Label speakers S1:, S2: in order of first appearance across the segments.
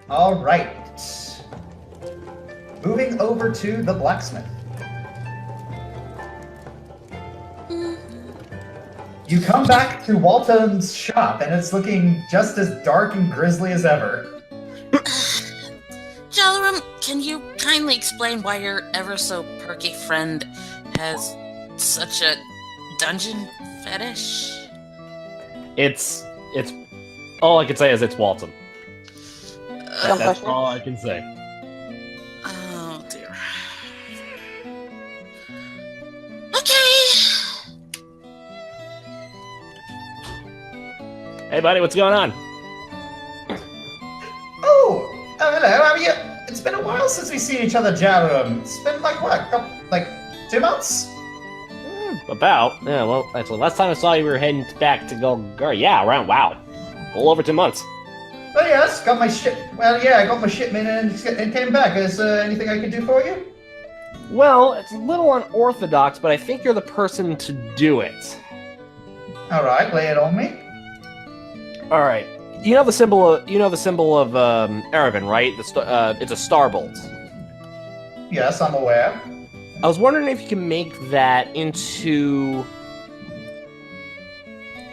S1: All right. Moving over to the blacksmith. You come back to Walton's shop, and it's looking just as dark and grisly as ever.
S2: Jalaram, can you kindly explain why your ever-so-perky friend has such a dungeon fetish?
S3: It's all I can say is it's Walton. That's
S4: question?
S3: all I can say.
S2: Oh, dear. Okay.
S3: Hey, buddy, what's going on?
S1: Oh, hello, how are you? It's been a while since we've seen each other, Jarum. It's been like, what, like 2 months?
S3: About. Yeah, well, actually, last time I saw you, we were heading back to Golgar. Yeah, around, wow. A little over 2 months.
S1: Oh, yes, got my ship. Well, yeah, I got my shipment and came back. Is there anything I can do for you?
S3: Well, it's a little unorthodox, but I think you're the person to do it.
S1: All right, lay it on me.
S3: All right. You know the symbol of Erevan, right? It's a starbolt.
S1: Yes, I'm aware.
S3: I was wondering if you can make that into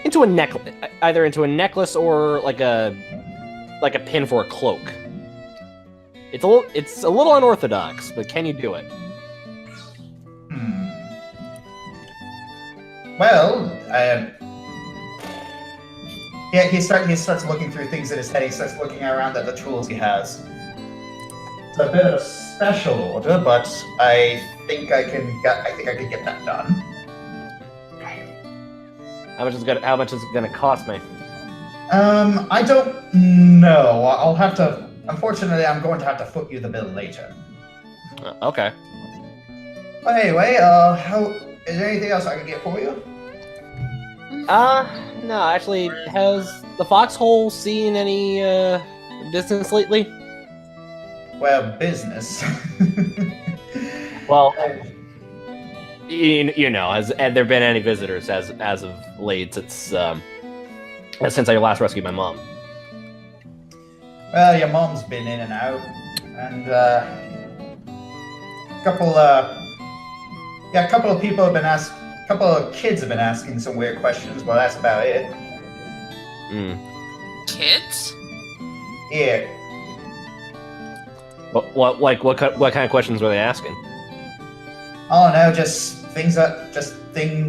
S3: a necklace, either into a necklace or like a pin for a cloak. It's a little unorthodox, but can you do it?
S1: Well, yeah, he starts looking through things in his head. He starts looking around at the tools he has. It's a bit of a special order, but I think I can get that done.
S3: How much is it gonna cost me?
S1: I don't know. I'll have to. Unfortunately, I'm going to have to foot you the bill later.
S3: Okay.
S1: But anyway, is there anything else I can get for you?
S3: No, actually, has the Foxhole seen any business lately?
S1: Well, business.
S3: Well, you know, has there been any visitors as of late since I last rescued my mom?
S1: Well, your mom's been in and out, and a couple of people have been a couple of kids have been asking some weird questions, but that's about it.
S2: Kids?
S1: Yeah.
S3: What kind of questions were they asking?
S1: Oh no, just things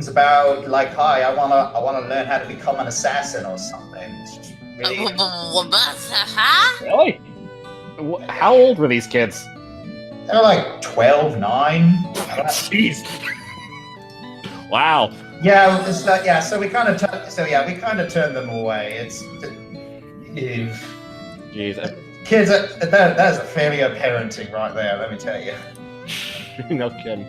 S1: about like, hi, I wanna learn how to become an assassin or something. It's just really...
S3: Really? How old were these kids?
S1: They're like 12, 9.
S3: Jeez. Wow.
S1: Yeah, so we kind of turned them away. It's
S3: Jeez.
S1: kids. That is a failure of parenting right there. Let me tell you.
S3: No kidding.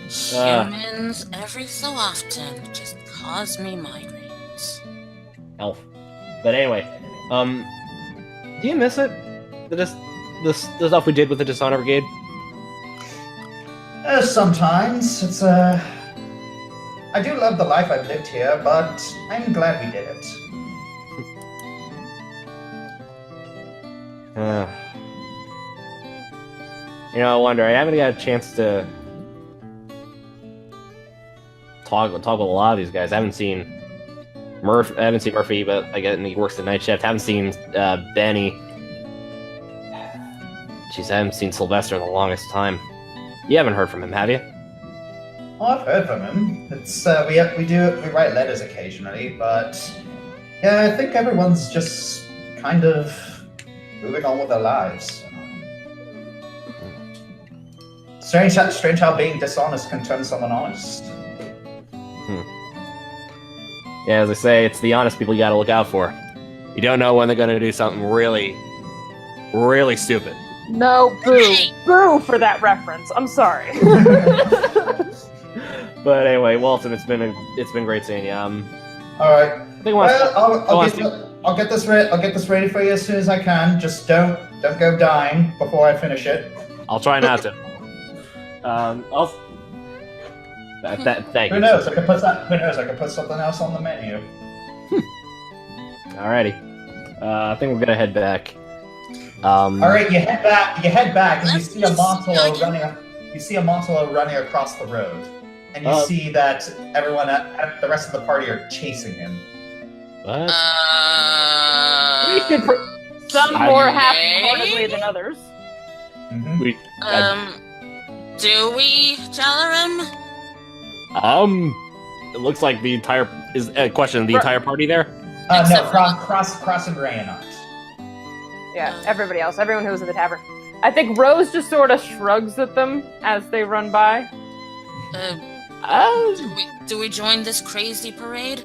S2: Humans every so often just cause me migraines.
S3: Elf. But anyway, do you miss it? The stuff we did with the Dishonor Brigade?
S1: Sometimes it's I do love the life I've lived here, but I'm glad we did it.
S3: You know, I wonder. I haven't got a chance to talk with a lot of these guys. I haven't seen Murphy, but I guess he works the night shift. I haven't seen Benny. Jeez, I haven't seen Sylvester in the longest time. You haven't heard from him, have you?
S1: Oh, I've heard from him. It's we write letters occasionally, but yeah, I think everyone's just kind of moving on with their lives. Strange how being dishonest can turn someone honest.
S3: Yeah, as I say, it's the honest people you gotta look out for. You don't know when they're gonna do something really, really stupid.
S4: No, boo. Boo for that reference. I'm sorry.
S3: But anyway, Walton, it's been great seeing you.
S1: All right.
S3: I think
S1: I'll get this ready for you as soon as I can. Just don't go dying before I finish it.
S3: I'll try not to. Thank you.
S1: Who knows? I could put something else on the menu.
S3: Alrighty. I think we're gonna head back.
S1: All right, you head back, and you
S2: Let's
S1: see a Montolo
S2: go.
S1: running. You see a Montolo running across the road, and you see that everyone, the rest of the party, are chasing him.
S3: What?
S4: We should some more half-heartedly than others.
S1: Mm-hmm.
S2: Do we tell him?
S3: It looks like the entire entire party there.
S1: No,
S2: Except for-
S1: Cross and Ray and not.
S4: Yeah, everybody else, everyone who was at the tavern. I think Rose just sort of shrugs at them as they run by.
S2: Do we join this crazy parade?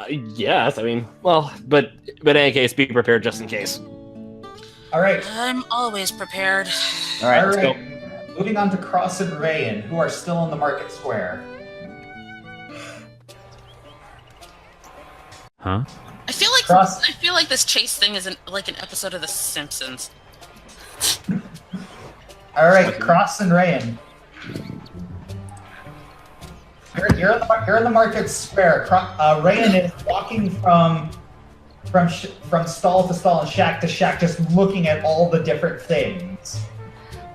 S3: Yes. I mean, well, but in any case, be prepared just in case.
S1: All right.
S2: I'm always prepared.
S3: All right, let's go.
S1: Moving on to Cross and Rayan, who are still in the market square.
S3: Huh?
S2: I feel like this chase thing is like an episode of The Simpsons.
S1: All right, Cross and Rayan. You're in the market square. Rayan is walking from stall to stall and shack to shack, just looking at all the different things.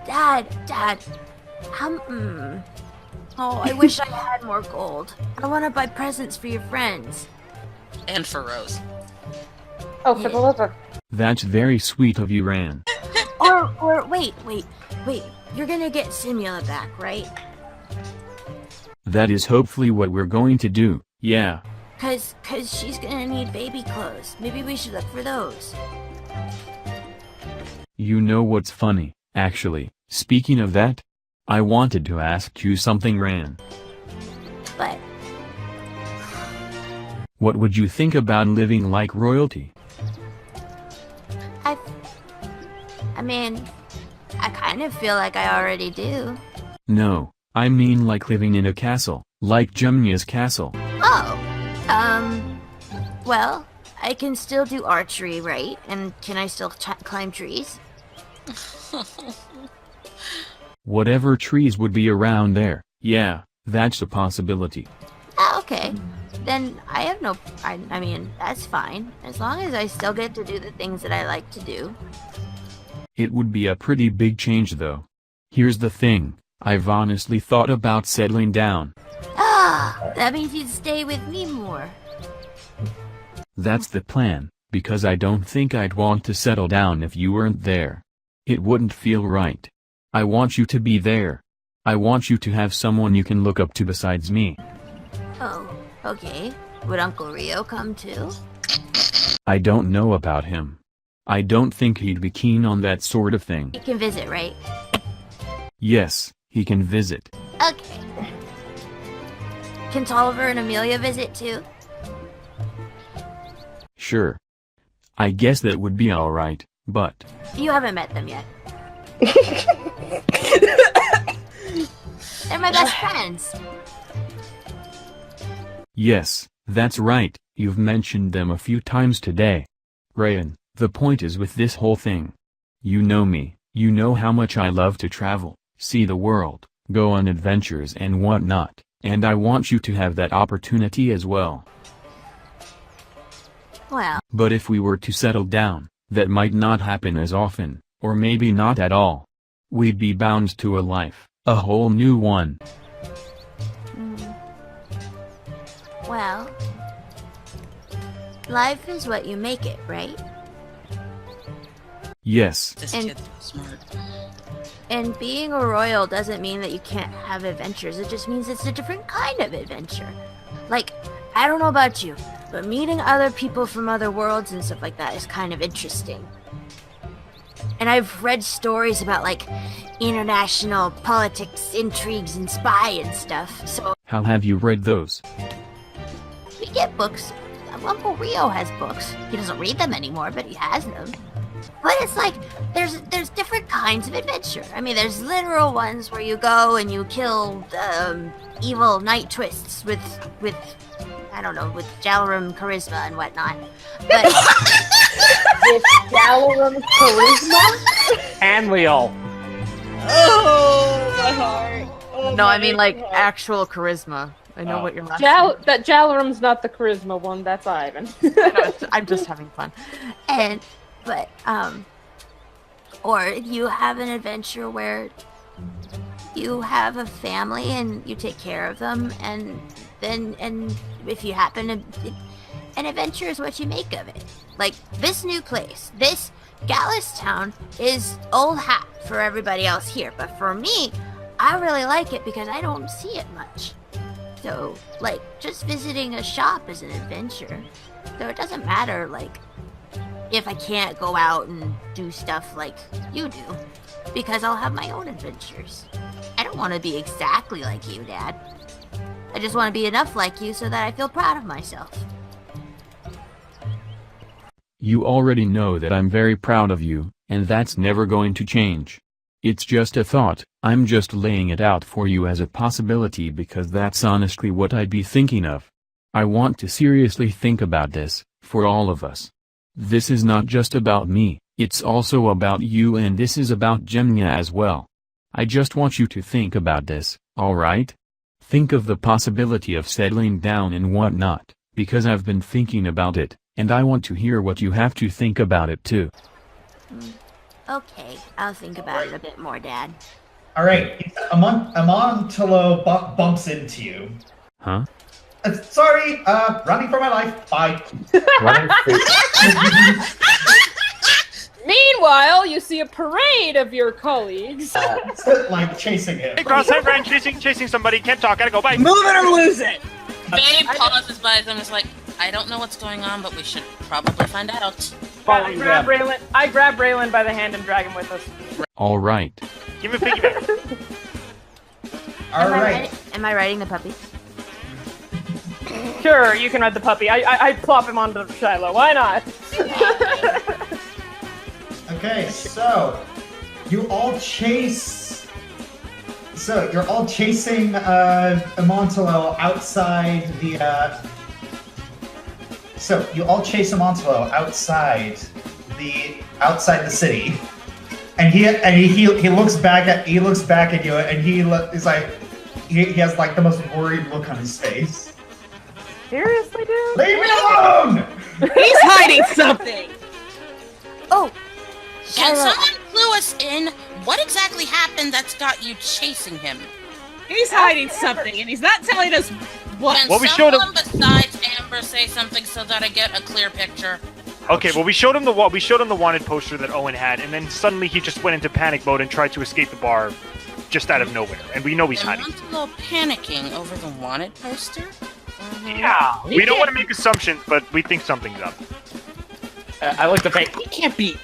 S5: Dad, oh, I wish I had more gold. I want to buy presents for your friends.
S2: And for Rose.
S4: Oh, for the liver.
S6: That's very sweet of you, Ran.
S5: Or wait. You're gonna get Simula back, right?
S6: That is hopefully what we're going to do, yeah.
S5: Cause she's gonna need baby clothes. Maybe we should look for those.
S6: You know what's funny, actually, speaking of that? I wanted to ask you something, Ran.
S5: But
S6: What would you think about living like royalty?
S5: I mean, I kind of feel like I already do.
S6: No, I mean like living in a castle, like Jumnia's castle.
S5: Oh, well, I can still do archery, right? And can I still climb trees?
S6: Whatever trees would be around there, yeah, that's a possibility.
S5: Okay. Then I have no... I mean, that's fine. As long as I still get to do the things that I like to do.
S6: It would be a pretty big change though. Here's the thing, I've honestly thought about settling down.
S5: Ah, that means you'd stay with me more.
S6: That's the plan, because I don't think I'd want to settle down if you weren't there. It wouldn't feel right. I want you to be there. I want you to have someone you can look up to besides me.
S5: Oh, okay. Would Uncle Rio come too?
S6: I don't know about him. I don't think he'd be keen on that sort of thing.
S5: He can visit, right?
S6: Yes, he can visit.
S5: Okay. Can Tolliver and Amelia visit too?
S6: Sure. I guess that would be alright, but...
S5: You haven't met them yet. They're my best friends.
S6: Yes, that's right, you've mentioned them a few times today. Rayan, the point is with this whole thing. You know me, you know how much I love to travel, see the world, go on adventures and whatnot, and I want you to have that opportunity as well.
S5: Well,
S6: But if we were to settle down, that might not happen as often, or maybe not at all. We'd be bound to a life, a whole new one.
S5: well, life is what you make it, right?
S6: Yes,
S2: This
S5: And-
S2: kid's smart.
S5: And being a royal doesn't mean that you can't have adventures. It just means it's a different kind of adventure. Like, I don't know about you, but meeting other people from other worlds and stuff like that is kind of interesting. And I've read stories about, like, international politics, intrigues, and spy and stuff. So
S6: how have you read those?
S5: we get books. Uncle Rio has books. He doesn't read them anymore, but he has them. But it's like, there's different kinds of adventure. I mean, there's literal ones where you go and you kill evil night twists with I don't know, with Jalarum charisma and whatnot. But
S4: With Dalarum charisma?
S3: And we all.
S4: Oh, my heart. Oh,
S5: no,
S4: my
S5: I mean like
S4: heart.
S5: actual charisma.
S7: I know what your last
S4: That Jalorum's not the charisma one. That's Ivan.
S7: I'm just having fun.
S5: Or you have an adventure where you have a family and you take care of them, and if you happen to, an adventure is what you make of it. Like this new place, this Gallus town is old hat for everybody else here, but for me, I really like it because I don't see it much. So, like, just visiting a shop is an adventure. So it doesn't matter, like, if I can't go out and do stuff like you do, because I'll have my own adventures. I don't want to be exactly like you, Dad. I just want to be enough like you so that I feel proud of myself.
S6: You already know that I'm very proud of you, and that's never going to change. It's just a thought, I'm just laying it out for you as a possibility because that's honestly what I'd be thinking of. I want to seriously think about this, for all of us. This is not just about me, it's also about you, and this is about Gemnia as well. I just want you to think about this, alright? Think of the possibility of settling down and whatnot, because I've been thinking about it, and I want to hear what you have to think about it too.
S5: Okay, I'll think about it a bit more, Dad.
S1: Alright, Amontolo bumps into you.
S6: Huh?
S1: Sorry, running for my life. Bye.
S4: Meanwhile, you see a parade of your colleagues.
S1: Like chasing him.
S8: Hey, cross-eyed Ryan chasing somebody. Can't talk. Gotta go. Bye.
S7: Move it or lose it!
S2: Babe pauses by and is like, I don't know what's going on, but we should probably find out.
S4: I grab Braylon by the hand and drag him with us.
S6: Alright.
S8: Give me a piggyback.
S1: Alright.
S5: Am I riding the puppy?
S4: Sure, you can ride the puppy. I plop him onto Shiloh. Why not?
S1: Okay, so you all chase. So you're all chasing Amontolo outside the. So you all chase Amontolo outside the city, and he looks back at you, and is like he has like the most worried look on his face.
S4: Seriously, dude?
S1: Leave me alone!
S7: He's hiding something!
S5: Oh!
S2: Can
S5: Shiloh.
S2: someone clue us in? What exactly happened that's got you chasing him?
S7: He's hiding something, and he's not telling us what.
S2: Can
S8: Well, we showed
S2: someone besides Amber say something so that I get a clear picture?
S8: Okay, well, we showed him the wanted poster that Owen had, and then suddenly he just went into panic mode and tried to escape the bar, just out of nowhere. And we know he's hiding.
S2: Amontolo panicking over the wanted poster?
S8: Yeah. We don't want to make assumptions, but we think something's up.
S3: I like the fact he can't be.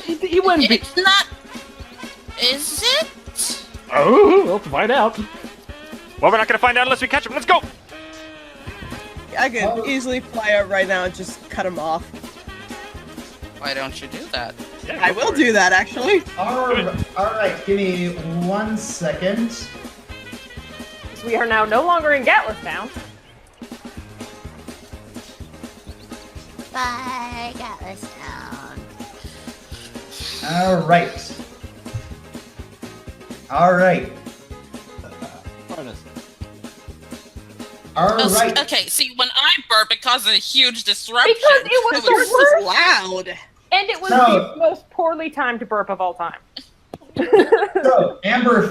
S3: He wouldn't be.
S2: It's not. Is it?
S3: Oh, we'll find out.
S8: Well, we're not gonna find out unless we catch him. Let's go.
S7: I could easily fly out right now and just cut him off.
S2: Why don't you do that?
S8: Yeah,
S7: I
S8: go
S7: will
S8: for
S7: do
S8: it.
S7: that, actually.
S1: Alright, give me 1 second.
S4: We are now no longer in Gatless Town.
S5: Bye, Gallus Town.
S1: Alright. Alright.
S2: Okay, see, when I burp, it causes a huge disruption.
S4: Because it was
S7: It
S4: the
S7: was
S4: worst,
S7: just loud.
S4: and it was
S1: So-
S4: the most poorly timed burp of all time.
S1: So Amber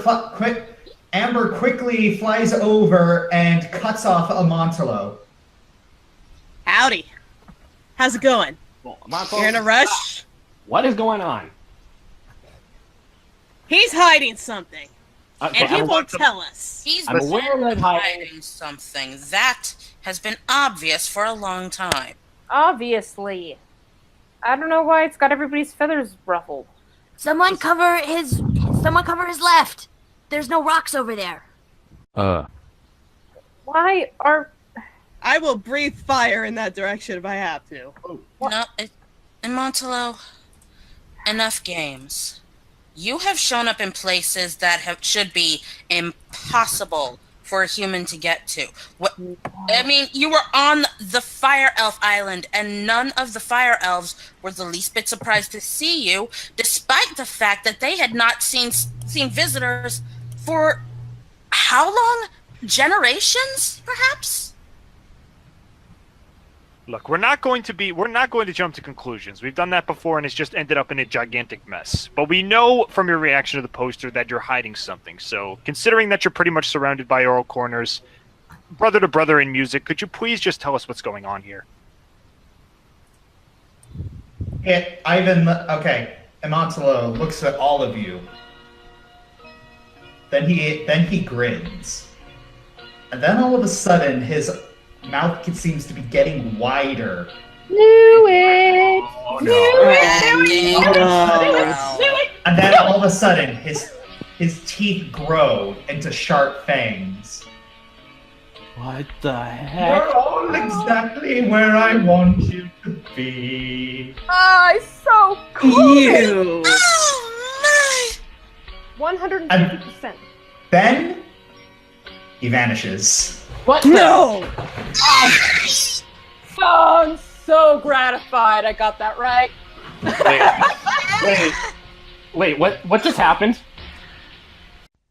S1: quickly flies over and cuts off Amontolo.
S7: Howdy. How's it going? You're in a rush?
S3: What is going on?
S7: He's hiding something,
S3: Okay,
S7: and he
S3: I'm,
S7: won't tell us.
S2: He's
S3: I'm aware that
S2: hiding something. That has been obvious for a long time.
S4: Obviously. I don't know why it's got everybody's feathers ruffled.
S5: Someone cover his left. There's no rocks over there.
S4: Why are...
S7: I will breathe fire in that direction if I have to.
S2: No, Amontolo, enough games. You have shown up in places that should be impossible for a human to get to. I mean, you were on the Fire Elf Island, and none of the Fire Elves were the least bit surprised to see you, despite the fact that they had not seen visitors for how long? generations, perhaps?
S8: Look, we're not going to jump to conclusions. We've done that before, and it's just ended up in a gigantic mess. But we know from your reaction to the poster that you're hiding something. So, considering that you're pretty much surrounded by oral corners, brother to brother in music, could you please just tell us what's going on here?
S1: Imantalo looks at all of you. Then he grins. And then all of a sudden, his mouth seems to be getting wider.
S4: Knew it!
S8: Oh,
S4: Knew it!
S2: Oh,
S4: Knew it!
S1: And then all of a sudden, his teeth grow into sharp fangs.
S3: What the heck?
S1: You're all exactly where I want you to be.
S4: It's so cool!
S7: You.
S2: Oh,
S4: 150%.
S1: Then he vanishes.
S3: What?
S7: No.
S4: Oh, I'm so gratified I got that right.
S3: Wait, what just happened?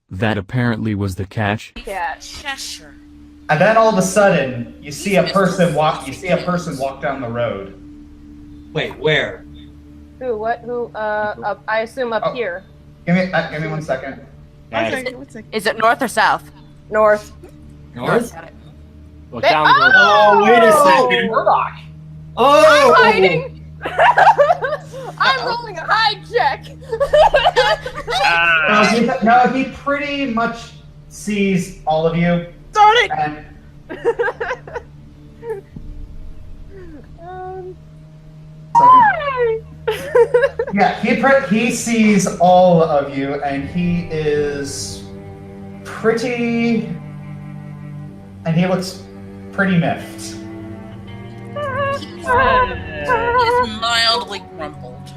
S6: That apparently was the catch.
S4: Yeah.
S2: Cheshire.
S1: And then all of a sudden, you see a person walk down the road.
S9: Wait, where?
S4: Who? What? Who? Up. I assume up
S1: Oh.
S4: here.
S1: Give me 1 second.
S7: One second.
S5: Is it north or south?
S4: North.
S9: North?
S3: Look down the road.
S9: Oh, wait a second.
S3: Murdoch.
S9: Oh!
S4: I'm hiding! I'm rolling a hide check!
S1: No, he pretty much sees all of you.
S7: Darn it!
S1: And yeah, he sees all of you, and he looks pretty miffed.
S2: He's mildly grumbled.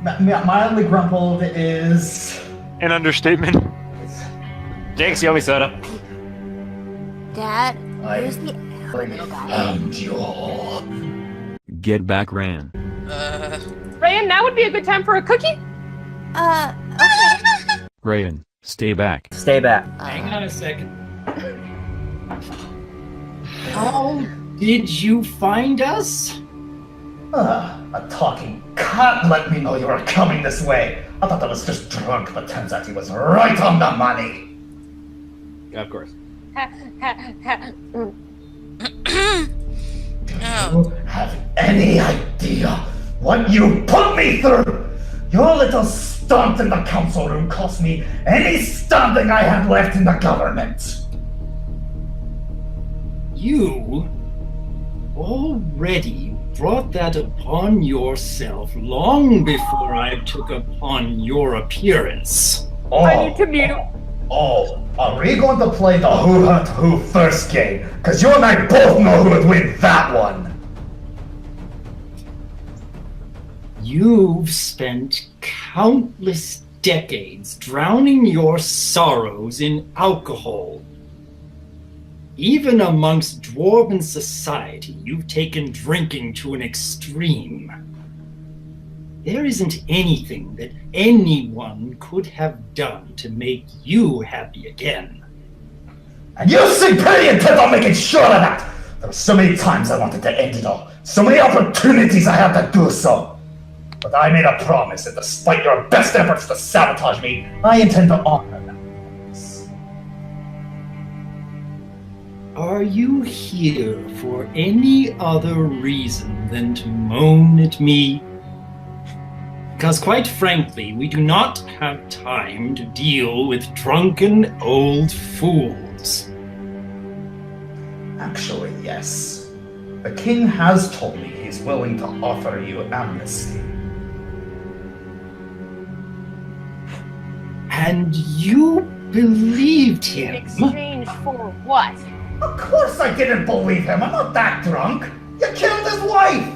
S1: Mildly grumbled is
S8: An understatement.
S3: Jake's the only soda.
S5: Dad,
S1: I
S5: where's the little guy?
S1: found you all.
S6: Get back, Ran.
S4: Rayan, now would be a good time for a cookie?
S5: Okay.
S6: Rayan, stay back.
S9: Stay back. Hang on a second. How did you find us?
S1: A talking cat let me know you were coming this way. I thought I was just drunk, but turns out he was right on the money.
S3: Of course.
S1: Do you have any idea what you put me through? Your little stunt in the council room cost me any standing I had left in the government.
S9: You already brought that upon yourself long before I took upon your appearance.
S4: I need to mute.
S1: Are we going to play the who hunt who first game? Because you and I both know who would win that one.
S9: You've spent countless decades drowning your sorrows in alcohol. Even amongst dwarven society, you've taken drinking to an extreme. There isn't anything that anyone could have done to make you happy again.
S1: And you seem pretty intent on making sure of that! There were so many times I wanted to end it all. So many opportunities I had to do so. But I made a promise that despite your best efforts to sabotage me, I intend to honor that promise.
S9: Are you here for any other reason than to moan at me? Because quite frankly, we do not have time to deal with drunken old fools.
S1: Actually, yes. The king has told me he's willing to offer you amnesty.
S9: And you believed
S4: In
S9: him?
S4: exchange for what?
S1: Of course I didn't believe him. I'm not that drunk. You killed his wife.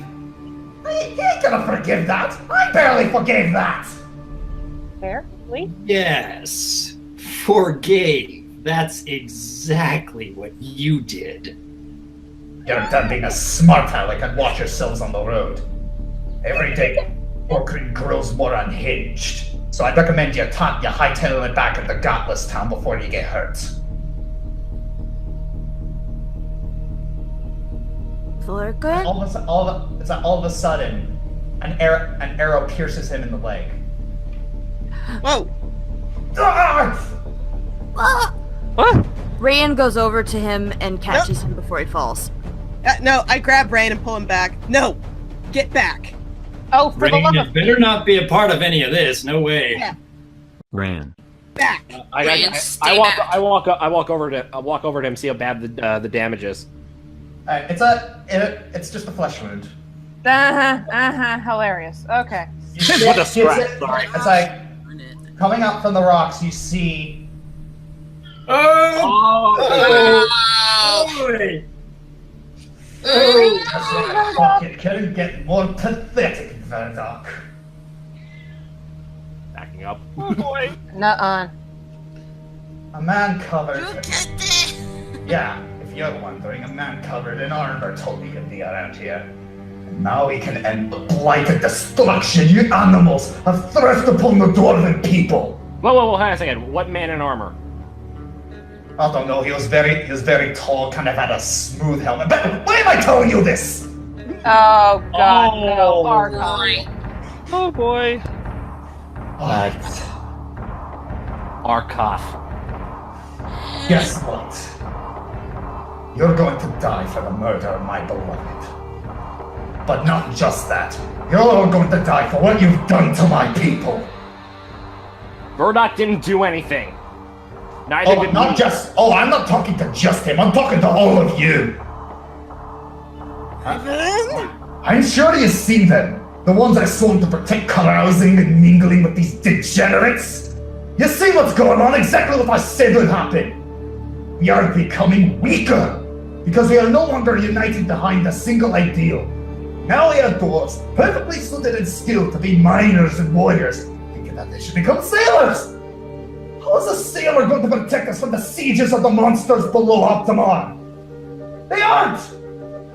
S1: He ain't gonna forgive that. I barely forgave that.
S4: Barely?
S9: Yes. Forgave. That's exactly what you did.
S1: You're done being a smart aleck and watch yourselves on the road. Every day, Orkrin grows more unhinged. So I'd recommend you hightail it back at the Godless town before you get hurt.
S5: Thorgun?
S1: All of a sudden, an arrow pierces him in the leg.
S7: Whoa!
S1: Ah!
S5: Ah!
S3: What?
S5: Rayan goes over to him and catches him before he falls.
S7: No, I grab Rain and pull him back. No! Get back!
S4: Oh, for the
S9: Rain,
S4: love
S9: it
S4: of
S9: better not be a part of any of this. No way.
S7: Yeah.
S6: Ran.
S7: Back!
S3: I walk over to him, see how bad the damage is.
S1: It's just a flesh wound.
S4: Hilarious. Okay.
S3: What a scratch, sorry.
S1: It's like coming up from the rocks. You see.
S9: Oh!
S1: Fuck, it couldn't get more pathetic, Verdoc.
S3: Backing up.
S8: Oh boy.
S4: Nuh-uh.
S1: A man covered. Yeah, if you're wondering, a man covered in armor told me you'd be around here. And now we can end the blighted destruction you animals have thrust upon the dwarven people.
S3: Whoa, hang on a second. What man in armor?
S1: I don't know, he was very tall, kind of had a smooth helmet. But why am I telling you this?
S4: Oh, God.
S3: Oh,
S4: no. Archon.
S3: Oh boy. Arkoth.
S1: Guess what? You're going to die for the murder of my beloved. But not just that. You're all going to die for what you've done to my people.
S3: Verdoc didn't do anything. Neither
S1: Oh,
S3: did
S1: not
S3: we.
S1: just. Oh, I'm not talking to just him. I'm talking to all of you. I'm sure you've seen them. The ones I sworn to protect carousing and mingling with these degenerates. You see what's going on? Exactly what I said would happen. We are becoming weaker because we are no longer united behind a single ideal. Now we are dwarves, perfectly suited and skilled to be miners and warriors, thinking that they should become sailors. How is a sailor going to protect us from the sieges of the monsters below Optimon? They aren't!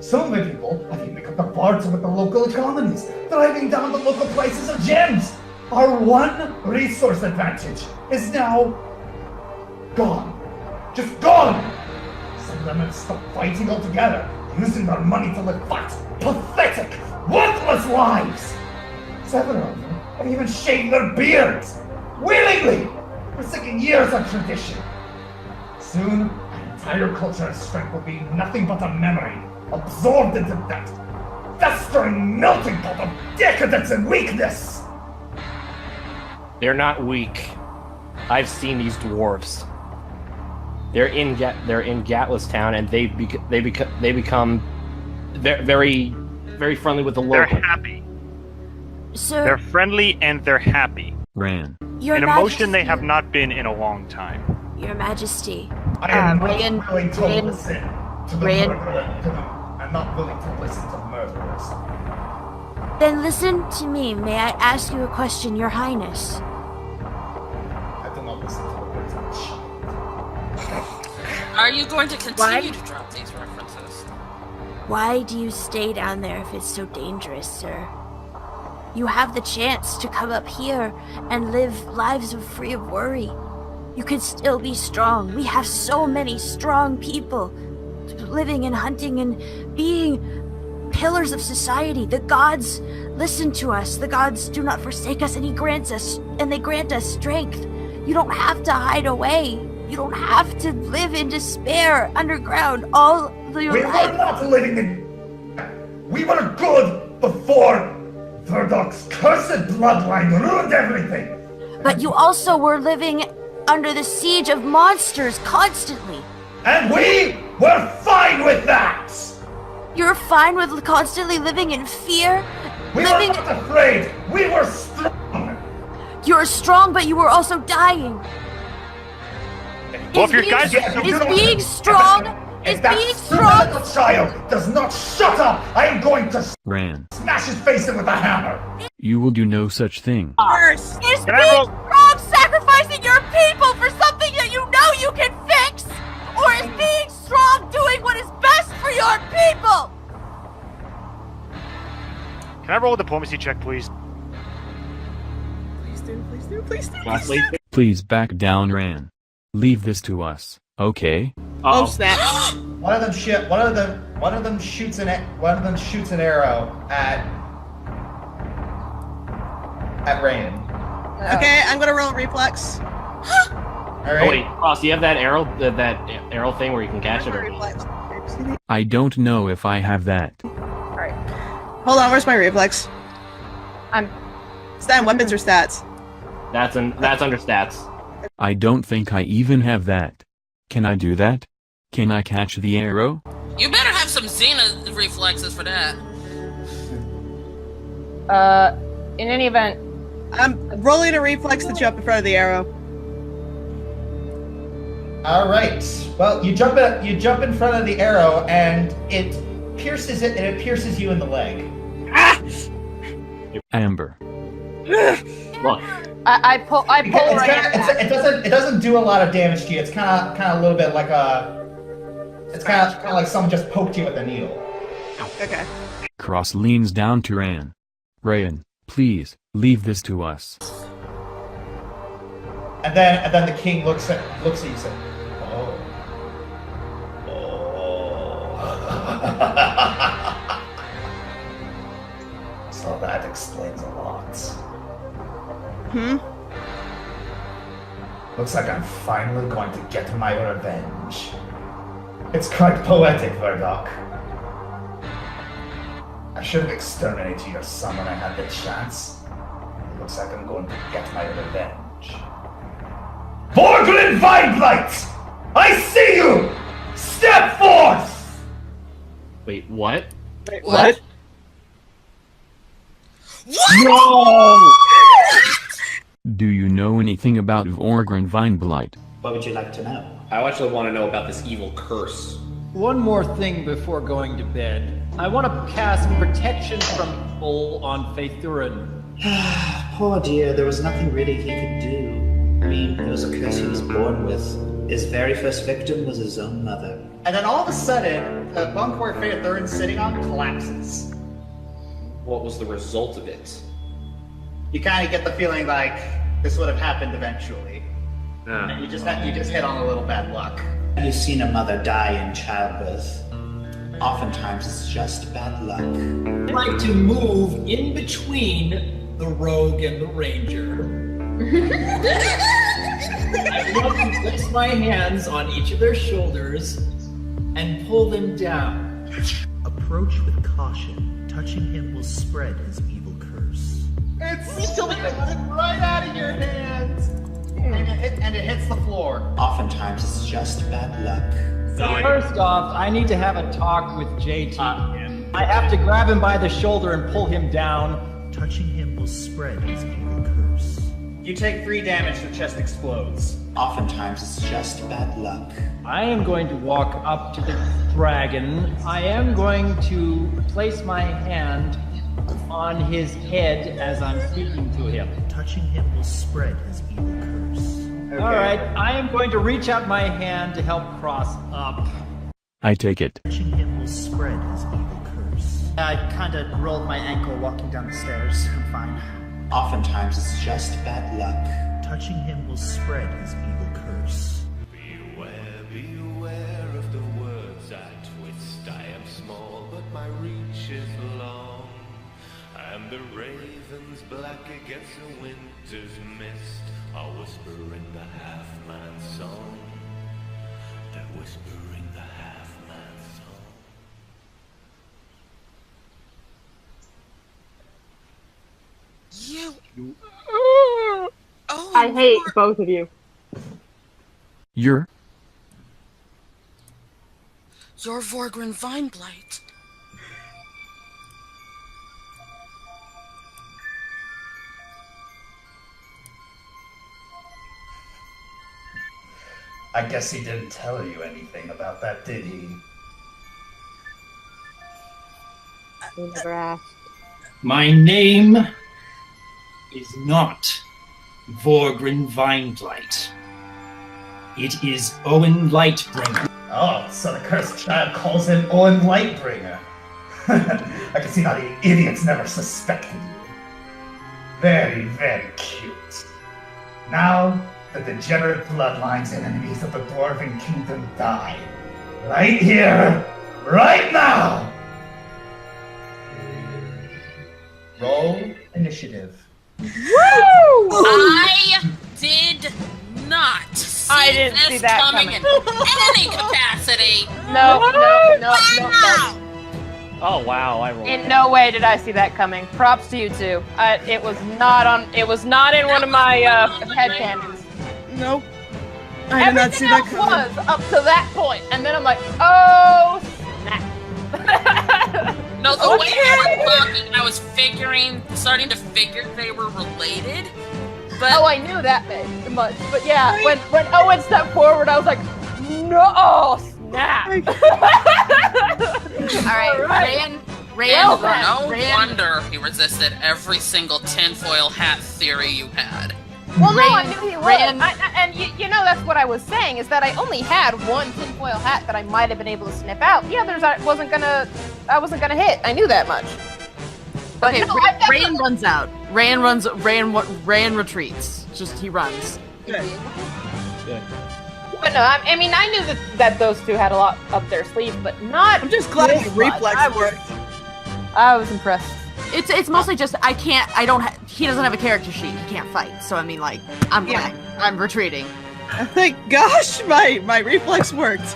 S1: Some of my people have even become the bards with the local economies, driving down the local prices of gems. Our one resource advantage is now gone. Just gone! Some of them have stopped fighting altogether, using their money to live fat, pathetic, worthless lives. Several of them have even shaved their beards, willingly, forsaking years of tradition. Soon, an entire culture and strength will be nothing but a memory, absorbed into that festering melting pot of decadence and weakness.
S3: They're not weak. I've seen these dwarves. They're in Gatless Town, and they become very friendly with the
S8: They're
S3: local.
S8: happy.
S5: Sir,
S8: They're friendly and they're happy.
S6: Ran.
S5: Your
S8: An emotion
S5: Majesty,
S8: they have not been in a long time.
S5: Your Majesty.
S1: I am not
S5: Rayan-
S1: willing to
S5: Rayan-
S1: listen to the
S5: Rayan-
S1: murderer. I'm not willing to listen to murderers.
S5: Then listen to me. May I ask you a question, Your Highness?
S1: I do not listen to the words of a child.
S2: Are you going to continue to drop these references?
S5: Why do you stay down there if it's so dangerous, sir? You have the chance to come up here and live lives free of worry. You can still be strong. We have so many strong people living and hunting and being pillars of society. The gods listen to us. The gods do not forsake us, and they grant us strength. You don't have to hide away. You don't have to live in despair underground all your
S1: We
S5: life.
S1: were not living in. We were good before Verdoc's cursed bloodline ruined everything.
S5: But you also were living under the siege of monsters constantly.
S1: And we were fine with that.
S5: You're fine with constantly living in fear?
S1: We were
S5: living.
S1: not afraid. We were strong.
S5: You're strong, but you were also dying.
S8: Well, if your guys
S5: Is being strong? Is
S1: If that
S5: being
S1: stupid
S5: strong?
S1: little child does not shut up, I am going to
S6: Ran.
S1: smash his face in with a hammer.
S6: You will do no such thing.
S7: First!
S5: Is
S8: Can I
S5: being
S8: roll-
S5: strong sacrificing your people for something that you know you can fix? Or is being strong doing what is best for your people?
S8: Can I roll a diplomacy check, please?
S7: Please do, please do, please do.
S3: Lastly,
S6: Please back down, Ran. Leave this to us, okay?
S7: Oh, snap.
S1: One of them shoots an arrow at Rain.
S7: Okay, I'm gonna roll a reflex.
S1: All right.
S3: Oh wait, Ross, do you have that arrow, that arrow thing where you can catch it? Or...
S7: Reflex.
S6: I don't know if I have that.
S7: Alright. Hold on, where's my reflex? Is that in weapons or stats?
S3: That's under stats.
S6: I don't think I even have that. Can I do that? Can I catch the arrow?
S2: You better have some Xena reflexes for that.
S4: In any event,
S7: I'm rolling a reflex to jump in front of the arrow.
S1: All right. Well, you jump in front of the arrow, and it pierces it, and it pierces you in the leg.
S7: Ah!
S6: Amber.
S3: Look.
S4: I pull right back.
S1: It doesn't do a lot of damage to you. It's kind of a little bit like it's kind of like someone just poked you with a needle.
S7: Okay.
S6: Cross leans down to Rayan. Rayan, please leave this to us.
S1: And then the king looks at you and says, "Oh, so that explains a lot." Looks like I'm finally going to get my revenge. It's quite poetic, Verdok. I should have exterminated your son when I had the chance. It looks like I'm going to get my revenge. Vorglin Vineblight! I see you! Step forth!
S3: Wait, what?
S7: Wait, what?
S3: No!
S6: Do you know anything about Vorgrin Vineblight?
S10: What would you like to know?
S11: I actually want to know about this evil curse.
S12: One more thing before going to bed. I want to cast protection from evil on Faithurin.
S10: Poor dear, there was nothing really he could do. I mean, it was a curse he was born with. His very first victim was his own mother.
S1: And then all of a sudden, the bunk where Faithurin's sitting on collapses.
S11: What was the result of it?
S1: You kind of get the feeling like this would have happened eventually. And you just hit on a little bad luck.
S10: You've seen a mother die in childbirth. Oftentimes it's just bad luck.
S12: I'd like to move in between the rogue and the ranger. I want to place my hands on each of their shoulders and pull them down.
S13: Approach with caution. Touching him will spread his evil curse.
S1: It's slipping right out of your hands! And it hits the floor.
S10: Oftentimes it's just bad luck.
S12: First off, I need to have a talk with JT. I have to grab him by the shoulder and pull him down.
S13: Touching him will spread his evil curse.
S1: You take 3 damage, the chest explodes.
S10: Oftentimes it's just bad luck.
S12: I am going to walk up to the dragon. I am going to place my hand on his head as I'm speaking to him.
S13: Touching him will spread his evil curse.
S12: Okay. Alright, I am going to reach out my hand to help Cross up.
S6: I take it.
S13: Touching him will spread his evil curse.
S14: I kinda rolled my ankle walking down the stairs. I'm fine.
S10: Oftentimes it's just bad luck.
S13: Touching him will spread his evil curse.
S15: Beware of the words I twist. I am small, but my reach is long. And the ravens black against the winter's mist are whispering the half-man song. They're whispering the half-man song.
S2: You. Oh,
S4: I hate both of you.
S6: You're
S2: Vorgrin Vineblight.
S1: I guess he didn't tell you anything about that, did he?
S4: We never asked.
S9: My name is not Vorgrin Vineblight. It is Owen Lightbringer.
S1: Oh, so the cursed child calls him Owen Lightbringer. I can see how the idiots never suspected you. Very, very cute. Now, the degenerate bloodlines and enemies of the Dwarven Kingdom die. Right here, right now. Roll initiative.
S4: Woo!
S2: I did not see
S4: I didn't
S2: this
S4: see that
S2: coming
S4: coming.
S2: in any capacity.
S4: No.
S3: Oh wow, I rolled.
S4: In no way did I see that coming. Props to you two. It was not in one of my headcanons.
S7: Nope. I did not see that
S4: Everything
S7: coming.
S4: else was up to that point, and then I'm like, oh snap.
S2: No, the way I was talking, I was starting to figure they were related. But
S4: Oh, I knew that much. But yeah, when Owen stepped forward, I was like, no, snap.
S5: Alright,
S2: no
S5: Rayan,
S2: wonder he resisted every single tinfoil hat theory you had.
S4: Well, no, I knew he was.
S5: Rand-
S4: And you know, that's what I was saying, is that I only had one tinfoil hat that I might have been able to sniff out. The others I wasn't gonna hit. I knew that much. But
S5: Okay,
S4: no, I definitely-
S5: Rayan runs out. Rayan retreats. Just he runs.
S7: Good.
S4: But no, I mean, I knew that those two had a lot up their sleeve, but not.
S7: I'm just glad
S4: this
S7: the
S4: much.
S7: reflex worked.
S4: I was impressed.
S5: It's mostly just he doesn't have a character sheet. He can't fight. So I mean, like, I'm retreating.
S7: Thank gosh, my reflex worked.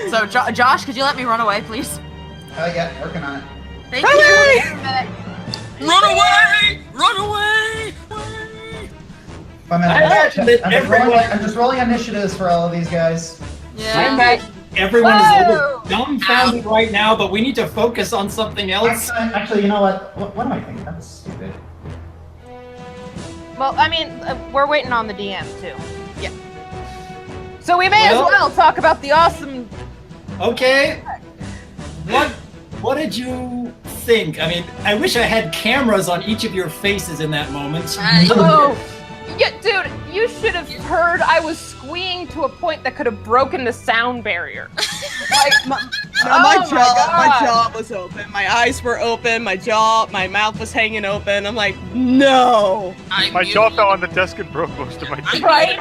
S5: So Josh, could you let me run away, please?
S1: Yeah, working on it.
S5: Thank you.
S2: Run away! Run away!
S1: I'm just rolling initiatives for all of these guys.
S9: Yeah. Everyone is a little dumbfounded right now, but we need to focus on something else.
S1: Actually, you know what? What am I thinking? That was stupid.
S4: Well, I mean, we're waiting on the DM too. Yeah. So we may as well talk about the awesome.
S9: Okay. What did you think? I mean, I wish I had cameras on each of your faces in that moment.
S4: Oh, yeah, dude, you should have heard I was squeeing to a point that could have broken the sound barrier. Like,
S7: my jaw was open. My eyes were open. My mouth was hanging open. I'm like, no.
S8: My jaw fell on the desk and broke most of my teeth.
S4: Right?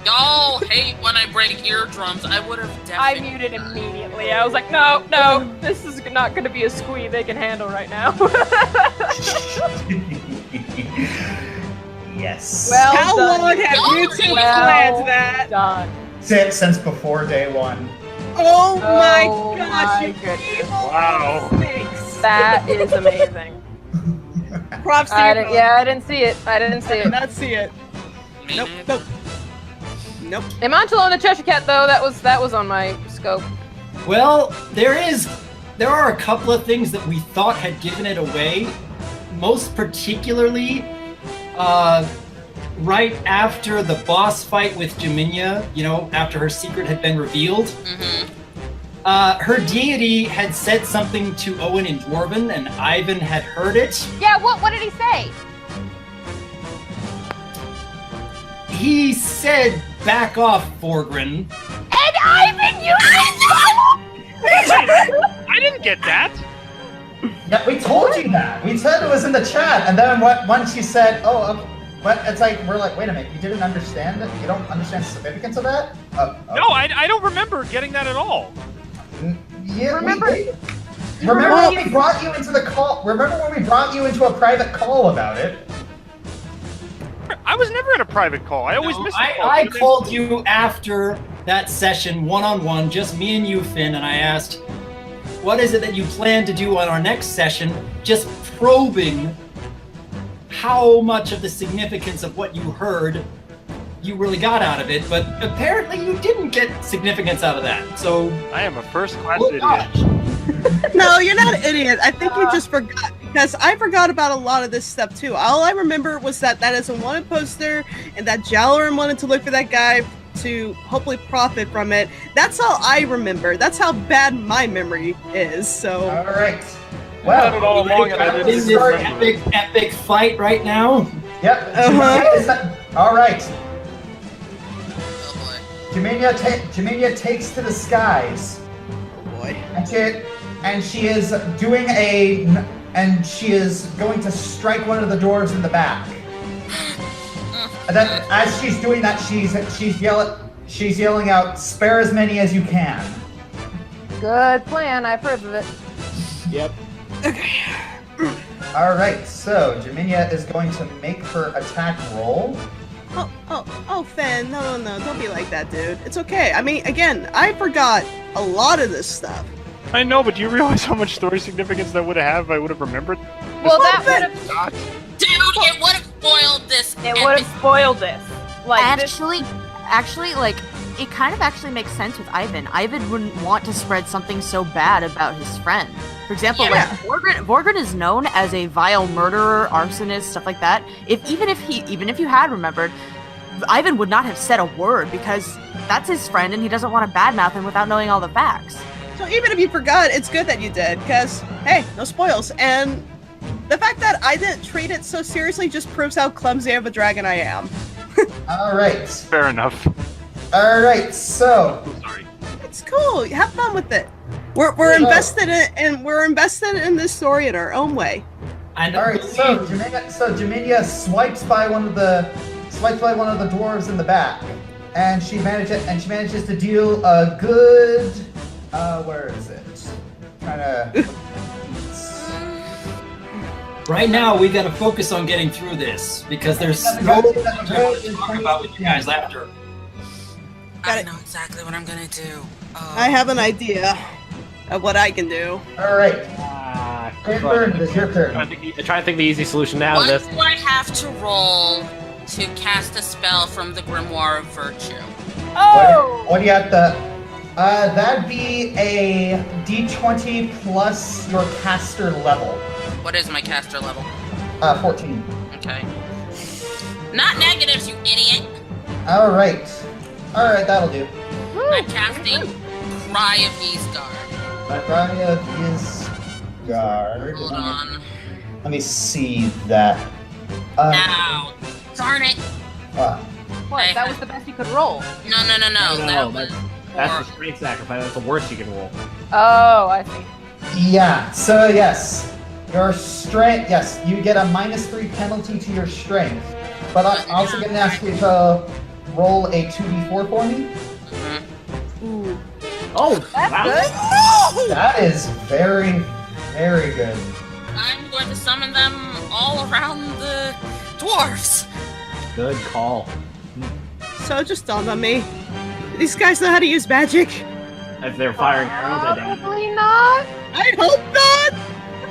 S2: Y'all hate when I break eardrums. I would have
S4: I
S2: definitely.
S4: muted immediately. I was like, no, this is not going to be a squee they can handle right now.
S1: Yes.
S4: Well
S7: How
S4: done.
S7: long have you two planned that?
S4: Done.
S1: Since before day one.
S7: Oh my
S4: Oh
S7: gosh,
S4: my
S7: you
S4: goodness.
S7: evil
S8: Wow.
S7: snakes.
S4: That is amazing.
S7: Props to you.
S4: I didn't see it. I didn't see
S7: I
S4: it.
S7: did not see it. Nope.
S4: Imantula and the Cheshire Cat, though, that was on my scope.
S9: Well, there are a couple of things that we thought had given it away. Most particularly, right after the boss fight with Jaminia, after her secret had been revealed, her deity had said something to Owen in Dwarven, and Ivan had heard it.
S4: Yeah, what did he say?
S9: He said, "Back off, Forgren."
S4: And Ivan, you
S8: I didn't get that.
S1: Yeah, we told you that. We said it was in the chat, and then once you said, "Oh, okay," but it's like we're like, "Wait a minute, you didn't understand it? You don't understand the significance of that?"
S8: No, I don't remember getting that at all.
S1: Yeah,
S4: Remember
S1: when we brought you into the call? Remember when we brought you into a private call about it?
S8: I was never in a private call. I always missed the call.
S9: I called you after that session, one-on-one, just me and you, Finn, and I asked, what is it that you plan to do on our next session? Just probing how much of the significance of what you heard you really got out of it, but apparently you didn't get significance out of that, so...
S8: I am a first-class
S9: Oh,
S8: idiot.
S9: gosh.
S7: No, you're not an idiot. I think you just forgot, because I forgot about a lot of this stuff too. All I remember was that is a wanted poster, and that Jalarin wanted to look for that guy to hopefully profit from it. That's all I remember. That's how bad my memory is, so...
S1: Alright.
S8: I had it all along and I
S9: In
S8: didn't
S9: this
S8: remember.
S9: epic fight right now?
S1: Yep. Alright.
S2: Oh
S1: Jaminia takes to the skies.
S7: Oh boy.
S1: And she is doing and she is going to strike one of the dwarves in the back. And then, as she's doing that, she's yelling out, "Spare as many as you can."
S4: Good plan. I approve of it.
S3: Yep.
S1: Alright, so Jaminia is going to make her attack roll.
S7: Oh, Fen, no, don't be like that, dude. It's okay. I mean, again, I forgot a lot of this stuff.
S8: I know, but do you realize how much story significance that would have if I would have remembered?
S4: Well, that would have.
S2: Dude, it would have spoiled this.
S4: It would have spoiled this. Like
S5: actually, like, it kind of actually makes sense with Ivan. Ivan wouldn't want to spread something so bad about his friend. For example, like Vorgren is known as a vile murderer, arsonist, stuff like that. Even if you had remembered, Ivan would not have said a word because that's his friend and he doesn't want to badmouth him without knowing all the facts.
S7: So even if you forgot, it's good that you did, because, hey, no spoils. And the fact that I didn't treat it so seriously just proves how clumsy of a dragon I am.
S1: Alright.
S8: Fair enough.
S1: Alright, so...
S8: Sorry.
S7: It's cool. Have fun with it. We're invested in it, and we're invested in this story in our own way.
S1: Alright, so Jaminia swipes by one of the dwarves in the back, and she manages to deal a good where is it? Trying to
S9: Right now, we gotta focus on getting through this, because there's no to talk about with you guys after.
S2: I know exactly what I'm gonna do.
S7: I have an idea of what I can do.
S1: Alright. It's your turn.
S3: Try to think of the easy solution now to
S2: What
S3: this.
S2: do I have to roll to cast a spell from the Grimoire of Virtue?
S4: Oh!
S1: What do you have to... that'd be a d20 plus your caster level.
S2: What is my caster level?
S1: 14.
S2: Okay. Not negatives, you idiot!
S1: Alright, that'll do.
S2: I'm casting Cry of Ysgard.
S1: Cry of Ysgard.
S2: Hold on.
S1: Let me see that.
S2: Now! Darn it!
S4: What? That was the best you could roll.
S2: No.
S3: That's the strength sacrifice. That's the worst you can roll.
S4: Oh, I see.
S1: Yeah, so yes. Your strength, yes, you get a -3 penalty to your strength. But I'm also going to ask you to roll a 2d4 for me.
S4: Ooh.
S3: Oh,
S4: that's good.
S1: That is very, very good.
S2: I'm going to summon them all around the dwarves.
S3: Good call.
S7: So it just dawned on me. These guys know how to use magic.
S3: As they're firing arrows at them.
S4: Probably not.
S7: I hope not!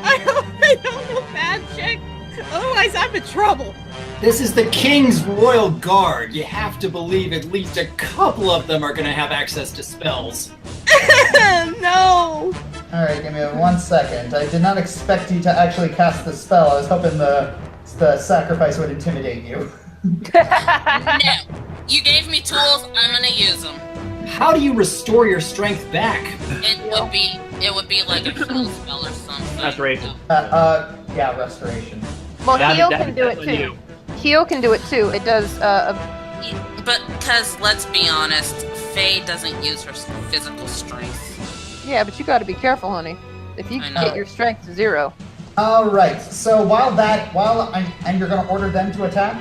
S7: I hope they don't know magic! Otherwise I'm in trouble!
S9: This is the King's Royal Guard. You have to believe at least a couple of them are gonna have access to spells.
S7: No!
S1: Alright, give me 1 second. I did not expect you to actually cast the spell. I was hoping the sacrifice would intimidate you.
S2: No. You gave me tools, I'm gonna use them.
S9: How do you restore your strength back?
S2: It would be like a heal spell or something.
S3: Restoration.
S1: Yeah, restoration.
S4: Well, heal can do it too. Heal can do it too. It does.
S2: But because let's be honest, Faye doesn't use her physical strength.
S4: Yeah, but you got to be careful, honey. If you get your strength to 0.
S1: All right. So and you're gonna order them to attack.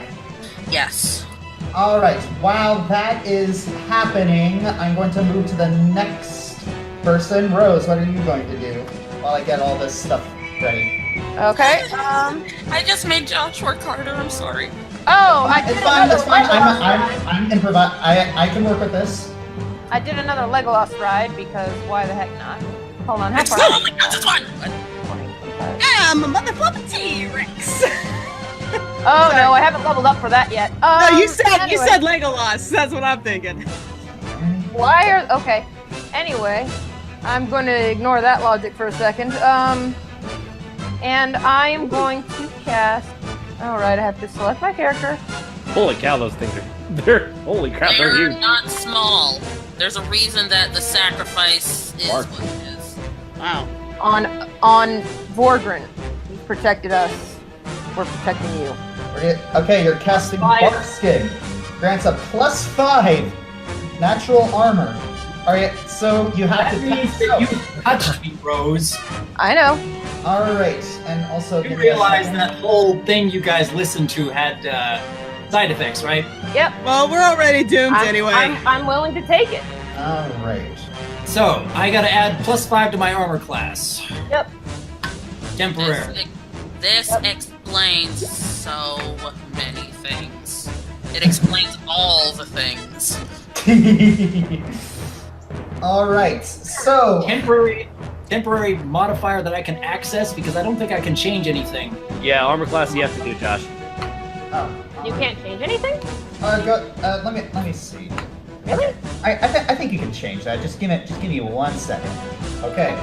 S2: Yes.
S1: All right. While that is happening, I'm going to move to the next person. Rose, what are you going to do while I get all this stuff ready?
S4: Okay.
S2: I just made Josh work harder. I'm sorry.
S4: Oh,
S1: It's fine. That's fine. I'm improvise. I can work with this.
S4: I did another Legolas ride because why the heck not? Hold on, how far?
S2: Oh my God, this one!
S7: I'm a motherfucking T-Rex!
S4: Oh no, I haven't leveled up for that yet.
S7: No, you said
S4: anyway.
S7: Legolas. That's what I'm thinking.
S4: Why are okay? Anyway, I'm going to ignore that logic for a second. And I am going to cast. All right, I have to select my character.
S3: Holy cow, those things are. Holy crap, they're
S2: They're
S3: huge.
S2: not small. There's a reason that the sacrifice is what it is.
S7: Wow.
S4: On Vorgren, he's protected us. We're protecting you.
S1: Okay, you're casting Bark Skin. Grants a +5 natural armor. Alright, so you have
S9: That
S1: to
S9: means that you touched me, Rose.
S4: I know.
S1: Alright, and also
S9: You realize that whole thing you guys listened to had side effects, right?
S4: Yep.
S7: Well, we're already doomed anyway.
S4: I'm willing to take it.
S1: Alright.
S9: So, I gotta add +5 to my armor class.
S4: Yep.
S9: Temporary.
S2: This explains so many things. It explains all the things.
S1: All right, so
S9: temporary modifier that I can access because I don't think I can change anything.
S3: Yeah, armor class you have to do, Josh.
S1: Oh,
S4: You can't change anything?
S1: let me see.
S4: Really?
S1: I think you can change that. Just give me 1 second. Okay.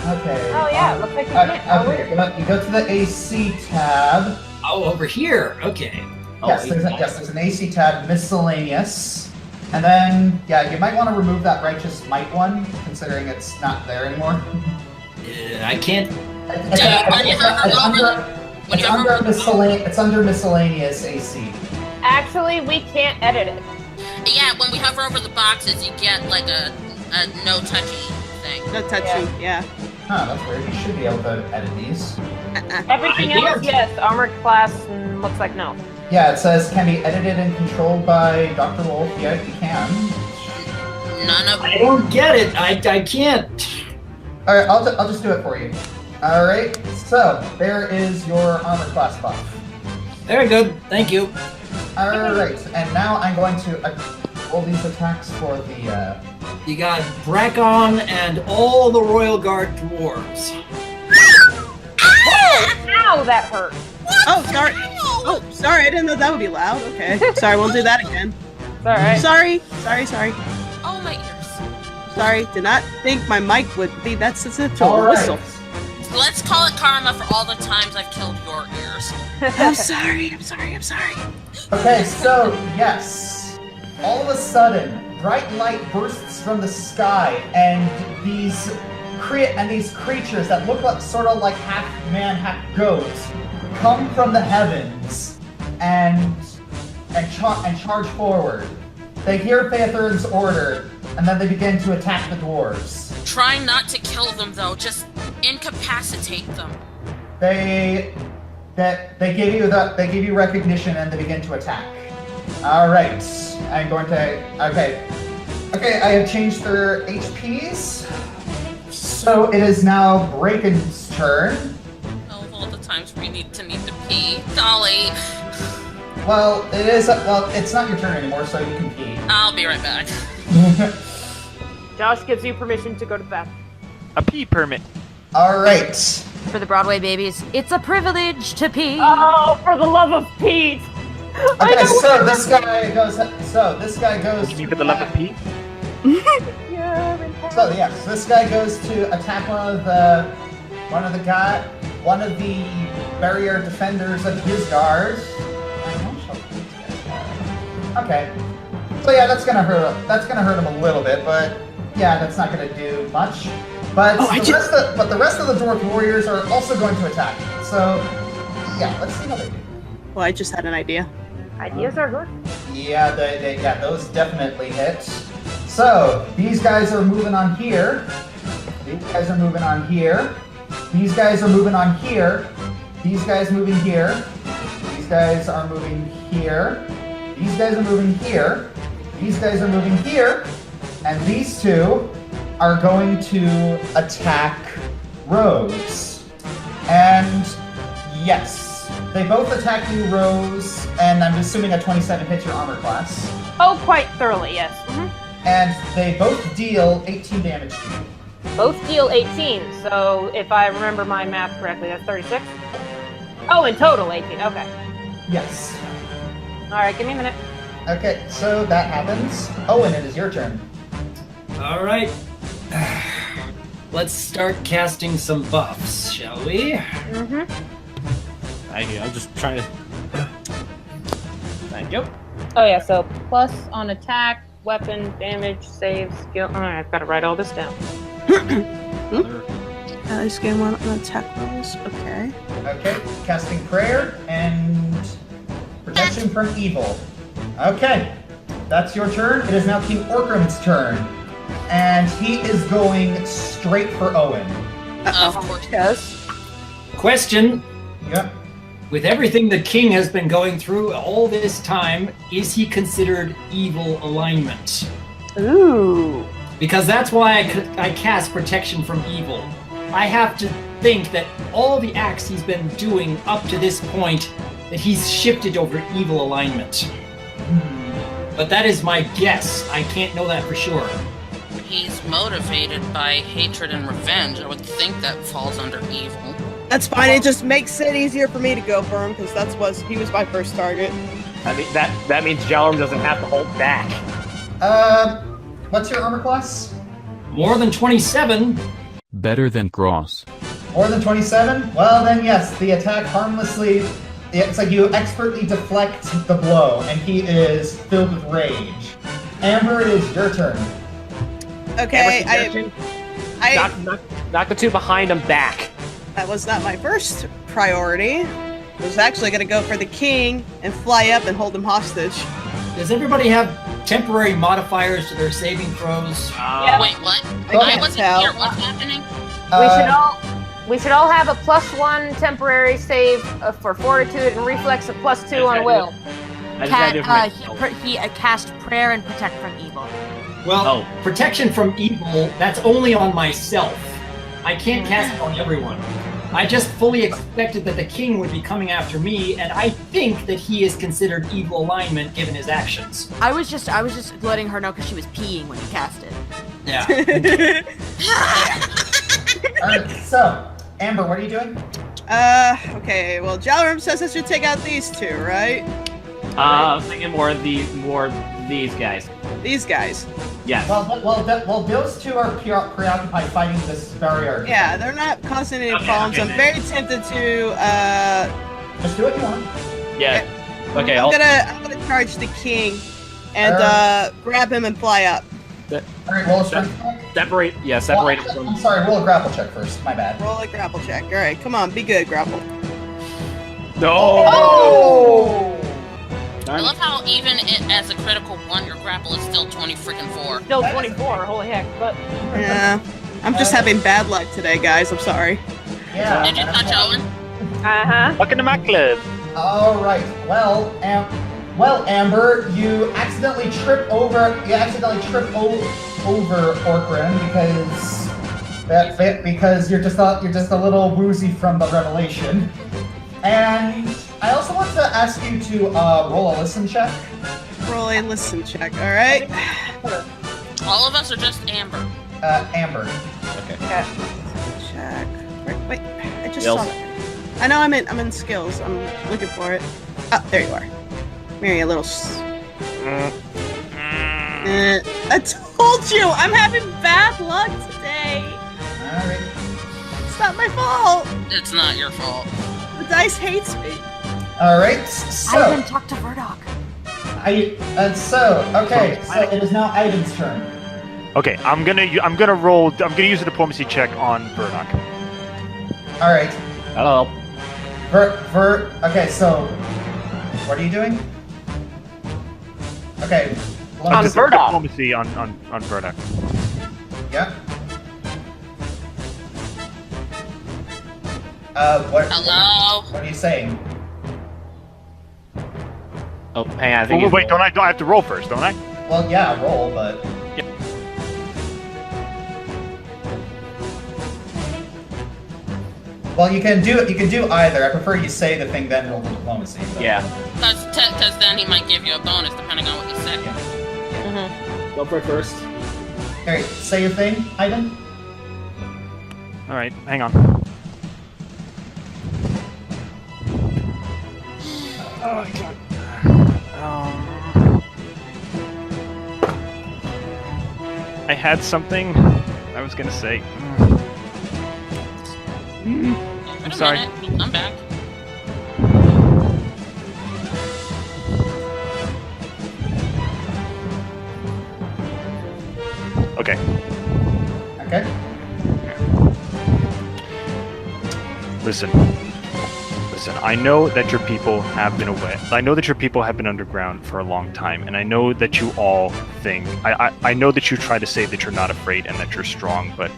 S1: Okay.
S4: Oh yeah, looks like you can't.
S1: Okay. You go to the AC tab.
S9: Oh, over here. Okay.
S1: Yes, there's an AC tab, miscellaneous. And then, yeah, you might want to remove that righteous might one, considering it's not there anymore.
S9: I can't.
S1: It's under miscellaneous AC.
S4: Actually, we can't edit it.
S2: Yeah, when we hover over the boxes, you get like a no touchy thing.
S7: No touchy, yeah.
S1: Huh, that's weird. You should be able to edit these.
S4: Everything else, yes. Armored class looks like no.
S1: Yeah, it says can be edited and controlled by Dr. Wolf. Yeah, you can.
S2: None of.
S9: I don't get it. I can't.
S1: All right, I'll just do it for you. All right. So there is your armor class buff.
S9: Very good. Thank you.
S1: All right, and now I'm going to roll these attacks for the.
S9: You got Brackon and all the Royal Guard dwarves.
S4: Ow, that hurt.
S7: Oh, sorry. Oh, sorry. I didn't know that would be loud. Okay. Sorry, we'll do that again.
S4: It's alright.
S7: Sorry.
S2: Oh, my ears.
S7: Sorry. Did not think my mic would be that sensitive to
S1: All
S7: a
S1: right.
S7: whistle.
S2: Let's call it karma for all the times I've killed your ears.
S7: I'm sorry.
S1: Okay, so yes, all of a sudden, bright light bursts from the sky, and these creatures that look like sort of like half man, half goat, come from the heavens and charge forward. They hear Phaethon's order, and then they begin to attack the dwarves.
S2: Try not to kill them, though. Just incapacitate them.
S1: They give you recognition, and they begin to attack. All right, I'm going to. Okay, I have changed their HPs, so it is now Braken's turn.
S2: Oh, all the times we need to pee. Golly.
S1: Well, it is. Well, it's not your turn anymore, so you can pee.
S2: I'll be right back.
S4: Josh gives you permission to go to the bathroom.
S8: A pee permit.
S1: All right.
S5: For the Broadway babies, it's a privilege to pee.
S4: Oh, for the love of Pete!
S1: Okay, so this guy goes.
S8: What you mean for the love of pee?
S1: So yes, this guy goes to attack one of the barrier defenders of his guard. Okay. So yeah, that's gonna hurt him a little bit, but yeah, that's not gonna do much. But the rest of the dwarf warriors are also going to attack. So yeah, let's see how they do.
S7: Well, I just had an idea.
S4: Ideas are good.
S1: Yeah, those definitely hit. So these guys are moving on here. These guys are moving on here. These guys are moving on here. These guys moving here. These guys are moving here. These guys are moving here. These guys are moving here. And these two are going to attack Rose. And yes, they both attack you, Rose, and I'm assuming a 27 hits your armor class.
S4: Oh, quite thoroughly, yes.
S1: And they both deal 18 damage to you.
S4: Both deal 18, so if I remember my math correctly, that's 36? Oh, in total 18, okay.
S1: Yes.
S4: Alright, give me a minute.
S1: Okay, so that happens. Owen, it is your turn.
S9: All right. Let's start casting some buffs, shall we?
S3: Thank you. I'm just trying to. Thank you.
S4: Oh yeah, so plus on attack, weapon, damage, save, skill. Alright, I've got to write all this down.
S7: I just get one on attack rolls. Okay.
S1: Okay, casting prayer and protection from evil. Okay, that's your turn. It is now King Orkham's turn. And he is going straight for Owen.
S2: Of course.
S7: Yes.
S9: Question.
S1: Yep.
S9: With everything the king has been going through all this time, is he considered evil alignment?
S4: Ooh.
S9: Because that's why I cast protection from evil. I have to think that all the acts he's been doing up to this point, that he's shifted over evil alignment. But that is my guess. I can't know that for sure.
S2: He's motivated by hatred and revenge. I would think that falls under evil.
S7: That's fine. It just makes it easier for me to go for him because he was my first target.
S3: I mean, that means Jalrum doesn't have to hold back.
S1: What's your armor class?
S9: More than 27.
S6: Better than Cross.
S1: More than 27? Well, then yes, the attack harmlessly. It's like you expertly deflect the blow, and he is filled with rage. Amber, it is your turn.
S7: Okay,
S3: knock the two behind him back.
S7: That was not my first priority. I was actually going to go for the king and fly up and hold him hostage.
S9: Does everybody have temporary modifiers to their saving throws?
S2: Wait, what? I wasn't here. What's happening?
S4: We should all have a +1 temporary save for fortitude and reflex of +2 on will.
S5: He cast prayer and protect from evil.
S9: Well, protection from evil, that's only on myself. I can't cast it on everyone. I just fully expected that the king would be coming after me, and I think that he is considered evil alignment given his actions.
S5: I was just letting her know because she was peeing when you cast it.
S9: Yeah.
S1: Alright, so, Amber, what are you doing?
S7: Okay, well, Jalrum says I should take out these two, right?
S3: I was thinking more these guys.
S7: These guys?
S3: Yes.
S1: Well, those two are preoccupied fighting this barrier.
S7: Yeah, they're not causing any problems. I'm very tempted to,
S1: Just do what you want.
S3: Yeah. Okay,
S7: I'm gonna charge the king and, grab him and fly up.
S1: Alright, roll a strength check.
S3: Separate him from...
S1: I'm sorry, roll a grapple check first. My bad.
S7: Roll a grapple check. Alright, come on, be good, grapple.
S3: No!
S7: Oh!
S2: I love how even as a critical 1, your grapple is still 20-4.
S4: Still 24, holy heck, but...
S7: Yeah. I'm just having bad luck today, guys. I'm sorry.
S1: Yeah.
S2: Did you touch Owen?
S4: Uh-huh.
S8: Welcome to my club.
S1: Alright, well, Amber, you accidentally trip over Orkran because you're just a little woozy from the revelation. And I also want to ask you to roll a listen check.
S7: Roll a listen check, alright?
S2: All of us are just Amber.
S1: Amber.
S3: Okay.
S7: Check. Wait, I just saw that. I know I'm in skills. I'm looking for it. Oh, there you are. Mary, a little. I told you, I'm having bad luck today.
S1: Alright.
S7: It's not my fault.
S2: It's not your fault.
S7: The dice hates me.
S1: Alright, so.
S5: I didn't talk to Murdoch.
S1: Okay, so it is now Ivan's turn.
S8: Okay, I'm gonna use a diplomacy check on Burdock.
S1: Alright.
S3: Hello.
S1: Okay, so what are you doing? Okay.
S8: On Burdock. Diplomacy on Burdock.
S1: Yeah.
S2: Hello?
S1: What are you saying?
S3: Oh, hang on. I think
S8: wait, don't I have to roll first, don't I?
S1: Well, yeah, roll, but...
S8: Yeah.
S1: Well, you can do either. I prefer you say the thing, then roll the diplomacy. But...
S3: Yeah.
S2: Because then he might give you a bonus depending on what you say.
S3: Mm-hmm. Go for it first.
S1: Alright, say your thing, Ivan.
S8: Alright, hang on. Oh, God. I had something I was gonna say. I'm sorry.
S2: I'm back.
S8: Okay.
S1: Okay.
S8: Listen. I know that your people have been away. I know that your people have been underground for a long time, and I know that you all think. I know that you try to say that you're not afraid and that you're strong, but.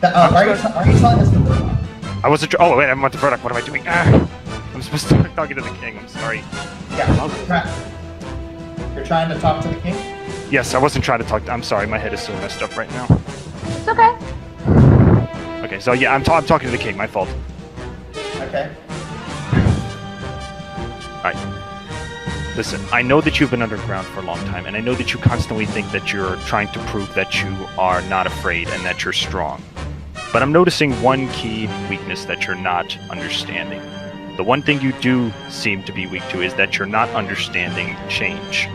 S1: Are you telling us the Burdock?
S8: I wasn't. Oh wait, I'm on the Burdock. What am I doing? I'm supposed to be talking to the king. I'm sorry.
S1: Yeah. You're trying to talk to the king.
S8: Yes, I wasn't trying to talk. I'm sorry, my head is so messed up right now.
S4: It's okay.
S8: Okay, so yeah, I'm talking to the king. My fault.
S1: Okay.
S8: Alright. Listen, I know that you've been underground for a long time, and I know that you constantly think that you're trying to prove that you are not afraid and that you're strong. But I'm noticing one key weakness that you're not understanding. The one thing you do seem to be weak to is that you're not understanding change.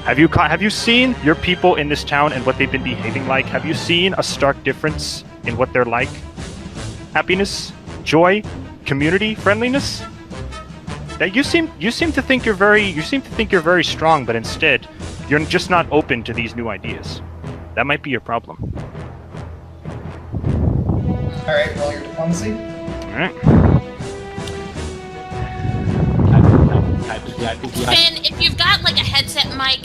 S8: Have you seen your people in this town and what they've been behaving like? Have you seen a stark difference in what they're like? Happiness, joy, community, friendliness? That you seem to think you're very strong, but instead you're just not open to these new ideas. That might be your problem.
S1: All right, roll your diplomacy.
S8: All right.
S2: Finn, if you've got like a headset mic,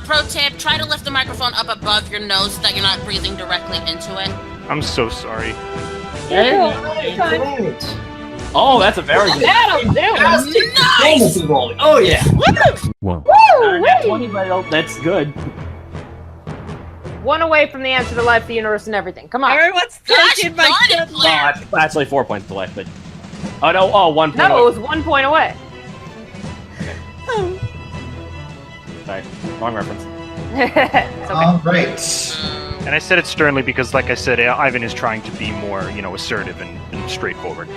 S2: pro tip: try to lift the microphone up above your nose so that you're not breathing directly into it.
S8: I'm so sorry.
S3: Oh, that's a very good.
S4: That'll do.
S3: Nice. Oh yeah.
S6: Whoa.
S3: That's 20, but that's good.
S4: One away from the answer to life, the universe, and everything. Come on.
S7: Everyone's taking my good
S3: Oh, it's actually 4 points away, but oh no, oh 1 point.
S4: No,
S3: away.
S4: it was 1 point away.
S3: Sorry, wrong reference.
S4: It's okay.
S1: All right.
S8: And I said it sternly because, like I said, Ivan is trying to be more, assertive and straightforward.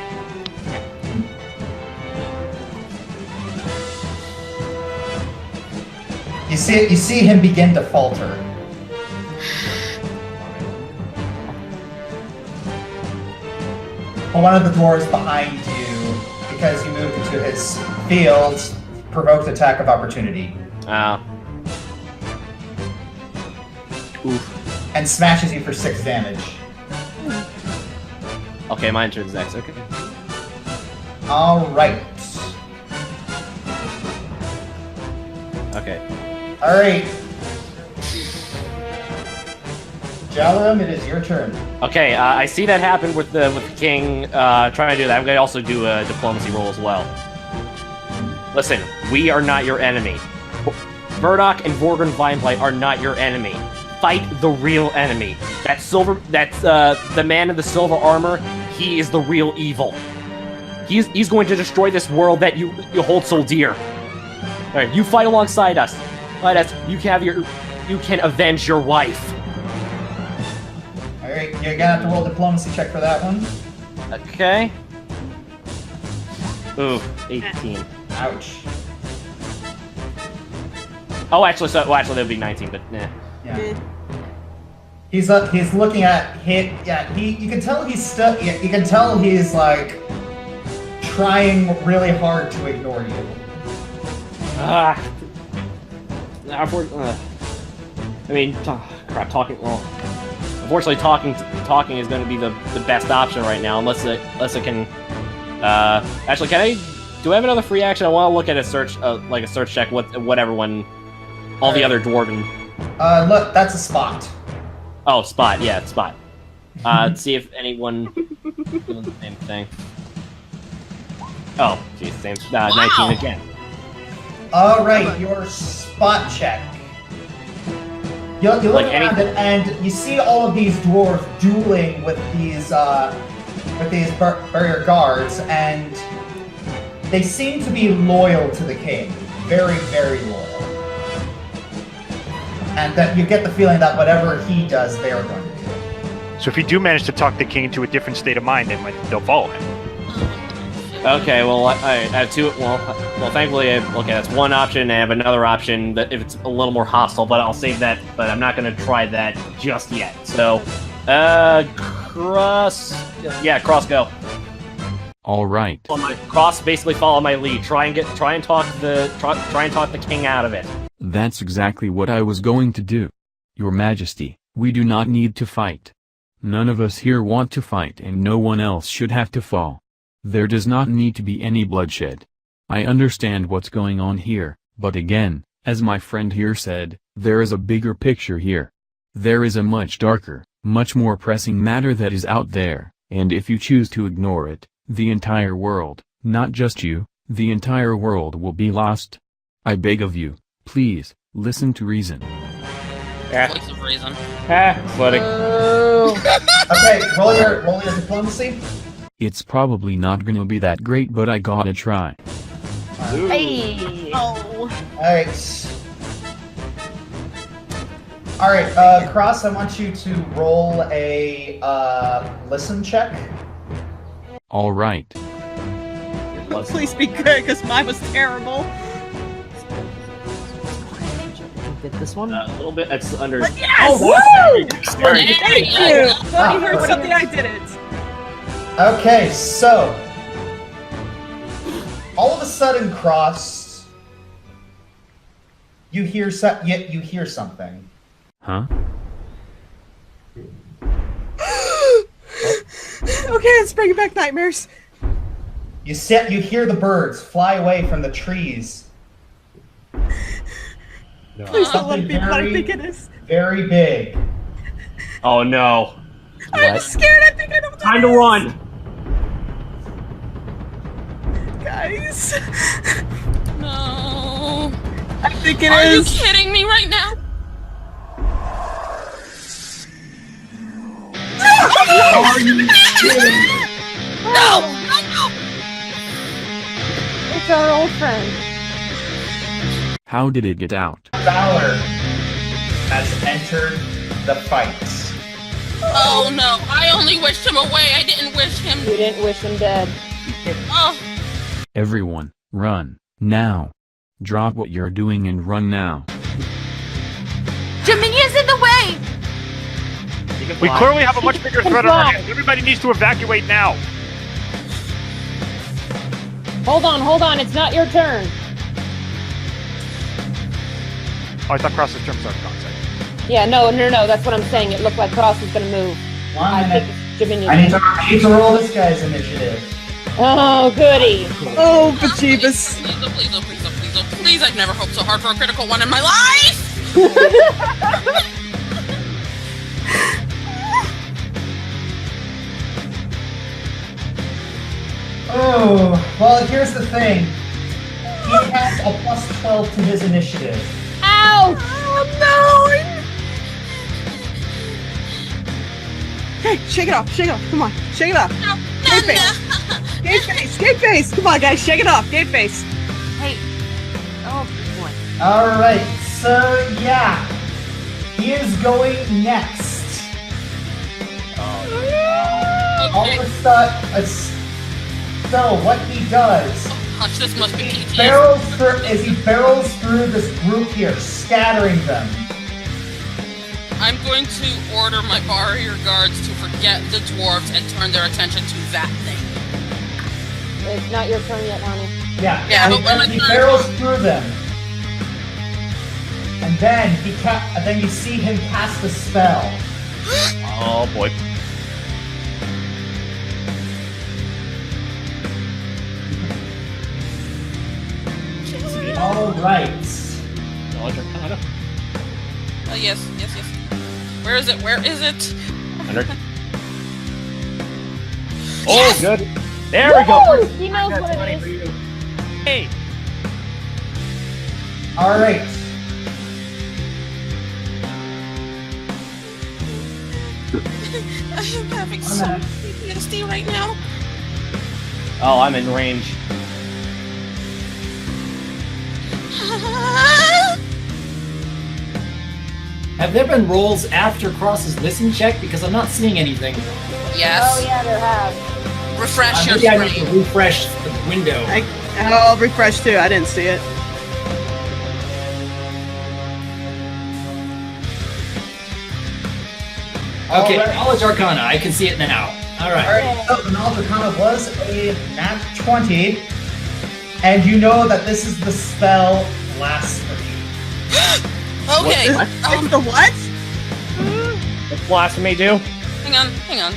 S1: You see him begin to falter. One of the dwarves behind you, because you moved into his field, provoked attack of opportunity.
S3: Oof.
S1: And smashes you for 6 damage.
S3: Okay, mine turns next. Okay.
S1: Alright.
S3: Okay.
S1: Alright. Jalaram, it is your turn.
S3: Okay, I see that happen with the king trying to do that. I'm going to also do a diplomacy roll as well. Listen, we are not your enemy. Murdoch and Vorgon Vineblight are not your enemy. Fight the real enemy. That's the man in the silver armor. He is the real evil. He's going to destroy this world that you hold so dear. All right, you fight alongside us. Let us. You can avenge your wife.
S1: Alright, you're gonna have to roll a diplomacy check for that one.
S3: Okay. Ooh, 18.
S1: Ouch.
S3: Oh, actually, that would be 19, but nah.
S1: Yeah. He's looking at hit. Yeah, you can tell he's stuck. You can tell he's like trying really hard to ignore you.
S3: I mean, crap. Talking. Well, unfortunately, talking is going to be the best option right now, unless it can. Actually, do I have another free action? I want to look at a search, like a search check. Whatever one. All the other dwarven.
S1: Look, that's a spot.
S3: Oh, spot. Yeah, spot. See if anyone doing the same thing. Oh, geez, same. 19 again.
S1: All right, your spot check. You look
S3: Like
S1: around it, and you see all of these dwarves dueling with these barrier guards, and they seem to be loyal to the king, very, very loyal. And that you get the feeling that whatever he does, they are going to do.
S8: So if you do manage to talk the king into a different state of mind, they'll follow him.
S3: Okay, well, I have two. Well, thankfully, that's one option. I have another option that if it's a little more hostile, but I'll save that. But I'm not going to try that just yet. So, cross go.
S6: All right.
S3: Cross, basically follow my lead. Try and talk the king out of it.
S6: That's exactly what I was going to do. Your Majesty, we do not need to fight. None of us here want to fight, and no one else should have to fall. There does not need to be any bloodshed. I understand what's going on here, but again, as my friend here said, there is a bigger picture here. There is a much darker, much more pressing matter that is out there, and if you choose to ignore it, the entire world, not just you, the entire world will be lost. I beg of you, please, Listen to reason.
S2: Voice of reason.
S3: Floating.
S1: Okay, roll your diplomacy.
S6: It's probably not gonna be that great, but I gotta try.
S4: Hey.
S7: Oh.
S1: Alright, Cross, I want you to roll a listen check.
S6: Alright.
S7: Please be good, because mine was terrible.
S14: Get this one?
S3: A little bit. It's under.
S7: Yes!
S3: Woo!
S7: Thank you! Thought you heard something I didn't.
S1: Okay, so all of a sudden, Cross, you hear something.
S6: Huh?
S7: Okay, it's bringing back nightmares.
S1: You hear the birds fly away from the trees.
S3: No.
S7: Please don't let it be what I think it is.
S1: Very big.
S3: Oh no.
S7: I'm scared. I think I know what
S3: Time to run.
S7: Guys.
S2: No.
S7: I think it
S2: Are
S7: is.
S2: you kidding me right now?
S7: Are you kidding me?
S2: No!
S4: It's our old friend.
S6: How did it get out?
S1: Valor has entered the fight.
S2: Oh no, I only wished him away, I didn't wish him.
S4: You didn't wish him dead.
S2: Oh.
S6: Everyone, run, now. Drop what you're doing and run now.
S5: Dominion's in the way!
S8: We clearly have a much bigger threat on our hands. Everybody needs to evacuate now.
S4: Hold on, it's not your turn.
S8: Oh, I thought Cross's term started on.
S4: Yeah, no, that's what I'm saying. It looked like Cross was gonna move.
S1: I
S4: think Dominion.
S1: need to roll this guy's initiative.
S4: Oh, goody.
S7: Oh, bejeebus.
S2: Please, I've never hoped so hard for a critical one in my life!
S1: Oh, well, here's the thing. He has a plus 12 to his initiative.
S4: Ow!
S7: Oh, no! Hey, shake it off, come on, shake it off. Game face, come on guys, shake it off, game face.
S5: Hey. Oh, boy.
S1: Alright, so yeah. He is going next. All of a sudden, so what he does,
S2: Hush, this must be PTSD.
S1: he barrels through this group here, scattering them.
S2: I'm going to order my barrier guards to forget the dwarves and turn their attention to that thing.
S4: It's not your turn yet, honey.
S1: Yeah,
S2: but when
S1: he barrels through them. And then you see him cast a spell.
S3: Oh boy.
S1: Alright.
S2: Oh, yes. Where is it?
S3: Under. Oh, good. There we go.
S4: He knows what it is.
S8: Hey.
S1: Alright.
S2: I am having so much PTSD right now.
S3: Oh, I'm in range.
S12: Have there been rolls after Cross's listen check? Because I'm not seeing anything.
S2: Yes.
S4: Oh, yeah, there have.
S2: Refresh your
S12: Maybe I
S2: screen.
S12: need to refresh the window.
S7: I'll refresh too, I didn't see it.
S12: Okay,
S1: Alright.
S12: Knowledge Arcana, I can see it now. Alright.
S1: Alright, so the Knowledge Arcana was a nat 20, and you know that this is the spell Blasphemy.
S2: Okay.
S7: It's the what?
S3: What's Blasphemy do?
S2: Hang on.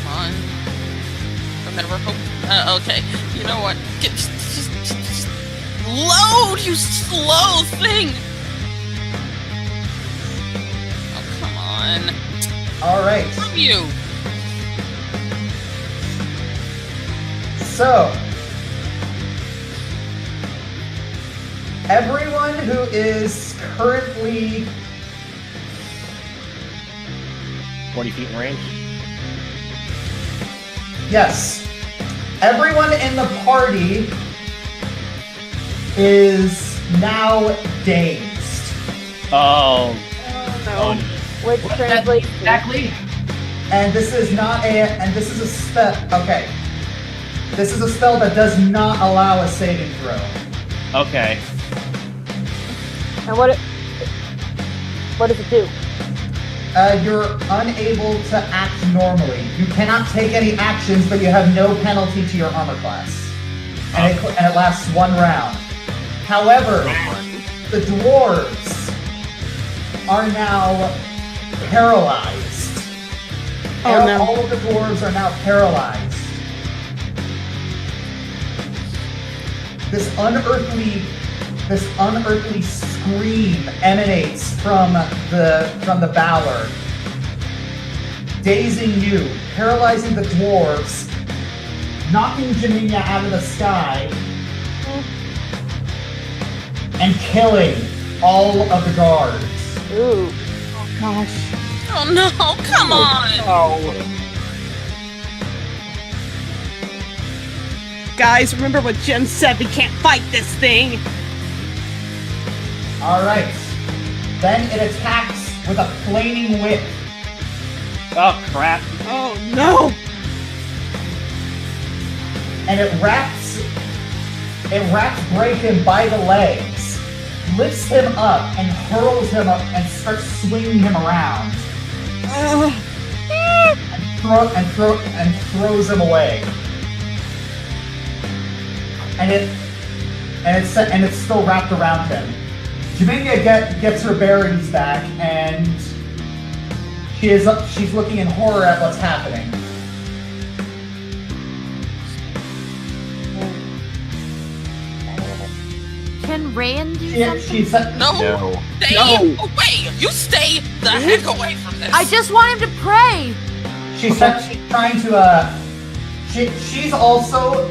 S2: Come on. Remember hope. Okay. You know what? Just load, you slow thing. Oh, come on.
S1: Alright.
S2: Love you.
S1: So, Everyone who is currently
S3: 20 feet in range?
S1: Yes. Everyone in the party is now dazed.
S3: Oh.
S4: No. Which translates
S9: exactly?
S1: And this is not this is a spell. Okay. This is a spell that does not allow a saving throw.
S3: Okay.
S4: And what does it do?
S1: You're unable to act normally. You cannot take any actions, but you have no penalty to your armor class. And it lasts 1 round. However, the dwarves are now paralyzed.
S7: Oh, no.
S1: All of the dwarves are now paralyzed. This unearthly scream emanates from the Valor, dazing you, paralyzing the dwarves, knocking Jaminia out of the sky, and killing all of the guards.
S4: Ooh.
S7: Oh gosh.
S2: Oh no, come on!
S7: Guys, remember what Jen said, we can't fight this thing!
S1: Alright. Then it attacks with a flaming whip.
S3: Oh, crap.
S7: Oh no!
S1: And it wraps Braken by the legs, lifts him up, and hurls him up and starts swinging him around. And throws him away. And it's still wrapped around him. Jaminia gets her bearings back, and she's looking in horror at what's happening.
S5: Can Rand do something?
S1: She said
S2: No. Stay away! You stay the heck away from this!
S5: I just want him to pray!
S1: She said she's trying to she's also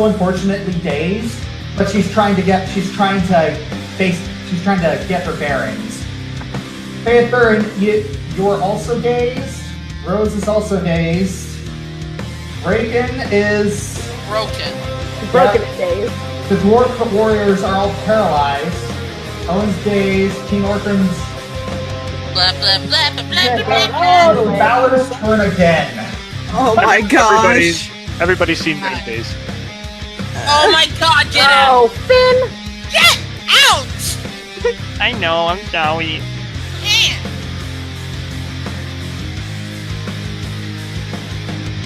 S1: unfortunately dazed, but she's trying to get her bearings. Faithburn, you're also dazed. Rose is also dazed. Braken is
S2: broken.
S4: Broken and dazed.
S1: The dwarf warriors are all paralyzed. Owen's dazed. King Orphan's
S2: Blah blah blah blah blah blah.
S1: the Valor's turn again.
S7: Oh my gosh!
S8: Everybody seemed very dazed.
S2: Oh my god, get
S4: Oh,
S2: out!
S4: Finn!
S2: Get out!
S8: I know, I'm sorry.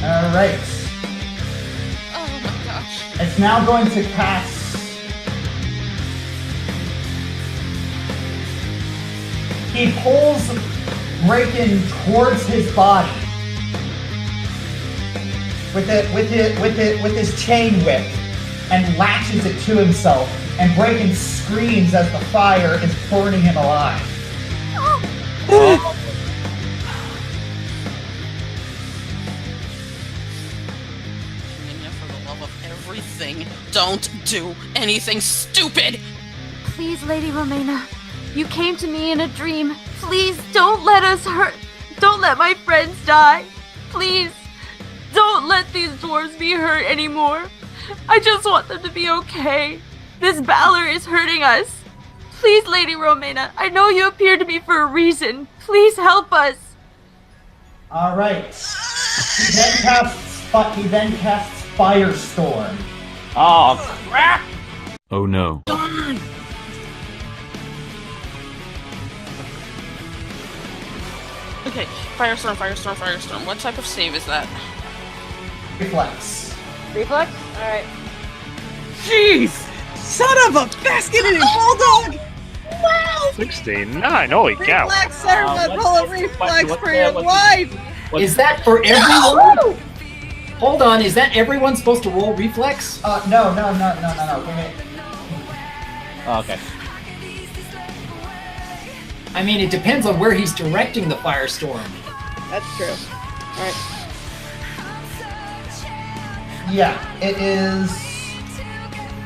S1: Alright.
S2: Oh my gosh.
S1: It's now going to cast. He pulls Braken towards his body with his chain whip and latches it to himself. And Braken screams as the fire is burning him alive.
S2: For the love of everything, don't do anything stupid!
S5: Please, Lady Romana, you came to me in a dream. Please, don't let us hurt. Don't let my friends die. Please, don't let these dwarves be hurt anymore. I just want them to be okay. This Valor is hurting us. Please, Lady Romana, I know you appeared to me for a reason. Please help us.
S1: All right. He then casts Firestorm.
S3: Oh, crap!
S6: Oh no.
S2: Darn! Okay, Firestorm, Firestorm, Firestorm. What type of save is that?
S1: Reflex.
S4: Reflex? Alright.
S7: Jeez! Son of a basket and a bulldog! Wow!
S8: 69, holy cow.
S7: Reflex, everyone, roll a reflex for your life!
S9: Is that for everyone? Hold on, is that everyone supposed to roll reflex?
S1: No. Wait.
S3: Oh, okay.
S9: I mean, it depends on where he's directing the firestorm.
S7: That's true. Alright.
S1: Yeah, it is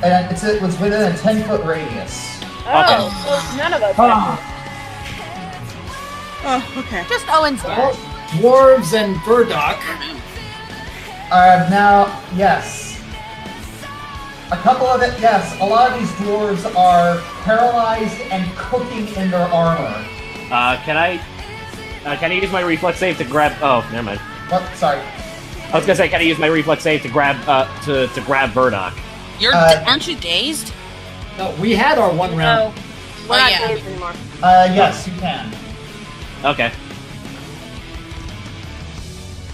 S1: And it was within a 10-foot radius.
S4: Oh, so none of us.
S7: Oh, okay.
S5: Just Owen's dad.
S9: Dwarves and Burdock.
S1: Now, yes. A couple of it, yes. A lot of these dwarves are paralyzed and cooking in their armor.
S3: Can I use my reflex save to grab? Oh, never mind.
S1: What? Sorry.
S3: I was gonna say, can I use my reflex save to grab to grab Burdock?
S2: Aren't you dazed?
S9: No, we had our one round.
S4: No, we're not dazed anymore.
S1: Yes, you can.
S3: Okay.